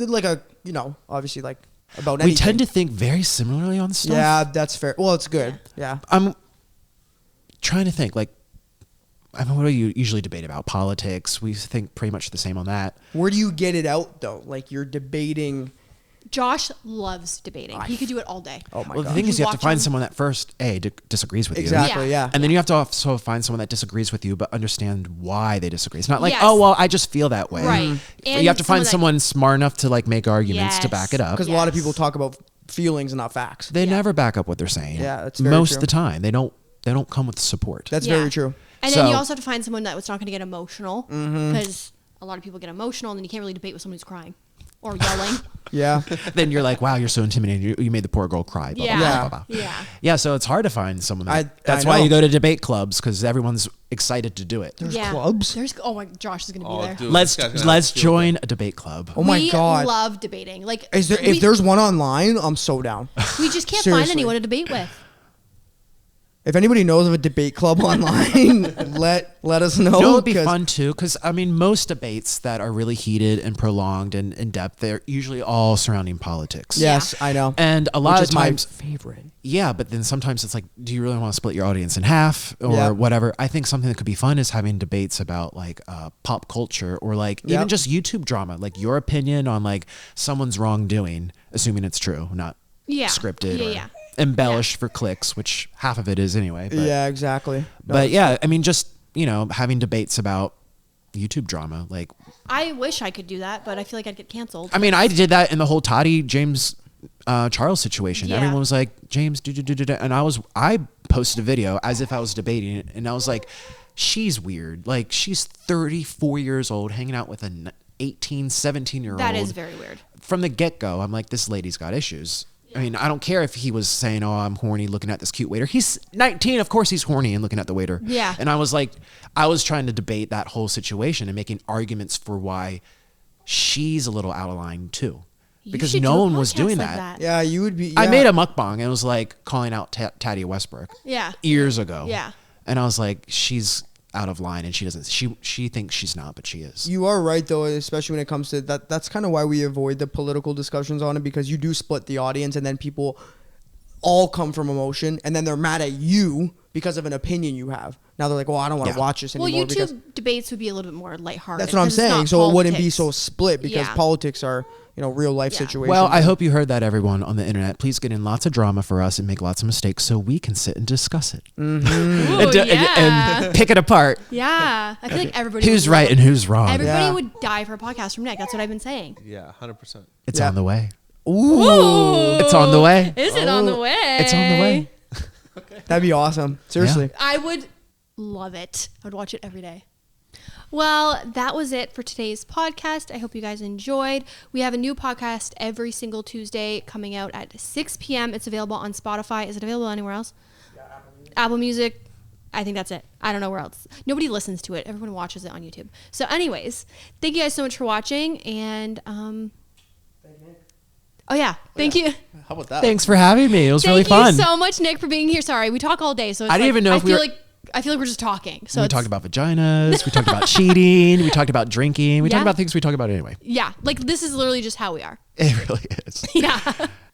obviously like about anything.
We tend to think very similarly on stuff.
Yeah, that's fair. Well, it's good. Yeah.
I'm trying to think, like, I mean, what do you usually debate about? Politics. We think pretty much the same on that.
Where do you get it out, though? Like, you're debating...
Josh loves debating. He could do it all day.
Oh, my
Well,
God.
the thing is, you have to
Watch
find
him.
someone that first, disagrees with you.
Exactly, yeah.
And then you have to also find someone that disagrees with you, but understand why they disagree. It's not like,
Yes.
oh, well, I just feel that way.
Right. And
You have to find
someone
someone smart enough to, like, make arguments to
Yes.
back it up.
Because a lot of people talk about feelings and not facts.
They never back up what they're saying.
Yeah, that's very
Most
true.
of the time. They don't come with support.
That's
Yeah.
very true.
And then you
So-
also have to find someone that's not going to get emotional, because a lot of people get emotional, and then you can't really debate with someone who's crying. or yelling.
Yeah.
Then you're like, wow, you're so intimidating. You made the poor girl cry. Blah,
Yeah.
blah,
Yeah.
blah, blah, blah.
Yeah.
Yeah, so it's hard to find someone that's
I
why
know.
you go to debate clubs, because everyone's excited to do it.
There's clubs?
There's oh my Josh is gonna be there.
Dude,
Let's
this guy's gonna
let's
have to feel
join a debate club.
Oh my
we
God.
love debating. Like
Is there, if there's one online, I'm so down.
we just can't find
Seriously.
anyone to debate with.
If anybody knows of a debate club online, let us know.
You know, it would be
'cause-
fun too, because I mean, most debates that are really heated and prolonged and in depth, they're usually all surrounding politics.
Yes, I know.
And a lot
Which
of
is
times,
my favorite.
yeah, but then sometimes it's like, do you really want to split your audience in half or
Yeah.
whatever? I think something that could be fun is having debates about like pop culture or like even
Yep.
just YouTube drama, like your opinion on like someone's wrongdoing, assuming it's true, not
Yeah.
scripted
Yeah,
or
yeah.
embellished for clicks, which half of it is anyway. But,
Yeah, exactly. No,
but yeah, I mean, just, you know, having debates about YouTube drama, like,
I wish I could do that, but I feel like I'd get canceled.
I mean, I did that in the whole Toddy James Charles situation.
Yeah.
Everyone was like, James, and I posted a video as if I was debating it, and I was like, she's weird. Like, she's 34 years old, hanging out with an 18, 17-year-old.
That is very weird.
From the get-go, I'm like, this lady's got issues. I mean, I don't care if he was saying, oh, I'm horny looking at this cute waiter. He's 19. Of course he's horny and looking at the waiter.
Yeah.
And I was like, I was trying to debate that whole situation and making arguments for why she's a little out of line too.
You
Because
should
no
do a
one was
podcast
doing
like
that.
Yeah, you would be.
I
yeah.
made a mukbang and it was like calling out Tadia Westbrook.
Yeah.
Years ago.
Yeah.
And I was like, she's out of line and she doesn't, she thinks she's not, but she is.
You are right though, especially when it comes to that. That's kind of why we avoid the political discussions on it, because you do split the audience, and then people all come from emotion, and then they're mad at you because of an opinion you have. Now they're like, "Well, I don't want to
Yeah.
watch this
Well,
anymore."
YouTube
because
debates would be a little bit more lighthearted.
that's what I'm
'cause it's
saying.
not
So it wouldn't be
politics.
so split, because
Yeah.
politics are, real life
Yeah.
situations.
Well, I hope you heard that, everyone on the internet. Please get in lots of drama for us and make lots of mistakes so we can sit and discuss it.
Ooh,
And pick it apart.
yeah. I feel like everybody.
Who's
would
right
love-
and who's wrong.
Everybody
Yeah.
would die for a podcast from Nick. That's what I've been saying.
Yeah, 100%.
It's
Yeah.
on the way.
Ooh.
It's on the way.
Is it on the way?
It's on the way.
that'd be awesome. Seriously.
I would love it. I would watch it every day. Well, that was it for today's podcast. I hope you guys enjoyed. We have a new podcast every single Tuesday coming out at 6 p.m. It's available on Spotify. Is it available anywhere else? Yeah, Apple Music. I think that's it. I don't know where else. Nobody listens to it. Everyone watches it on YouTube. So anyways, thank you guys so much for watching. And, oh yeah, thank you.
How about that?
Thanks for having me. It was really
Thank
fun.
you so much, Nick, for being here. Sorry, we talk all day, so it's
I didn't even know if we were-
I feel like we're just talking. So
We
it's-
talked about vaginas. We talked about cheating. We talked about drinking. We
Yeah.
talked about things we talk about anyway.
yeah, like this is literally just how we are.
It really is.
Yeah.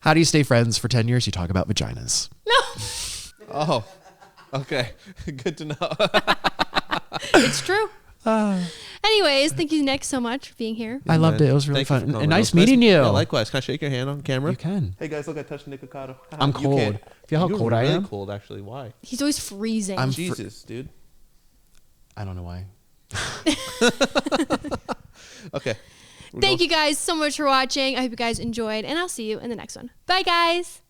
How do you stay friends for 10 years? You talk about vaginas.
Oh, okay. Good to know.
It's true. Anyways, thank you, Nick, so much for being here.
I loved it. It was really
Thank you for
fun.
coming.
And
It
nice
was
meeting you.
Yeah, likewise. Can I shake your hand on camera?
You can.
Hey guys, look, I touched Nikocado.
I'm
You
cold.
can't.
Feel how
You're
cold I
really
am?
cold, actually. Why?
He's always freezing.
I'm
Jesus, dude.
I don't know why.
Okay.
Thank you guys so much for watching. I hope you guys enjoyed, and I'll see you in the next one. Bye, guys.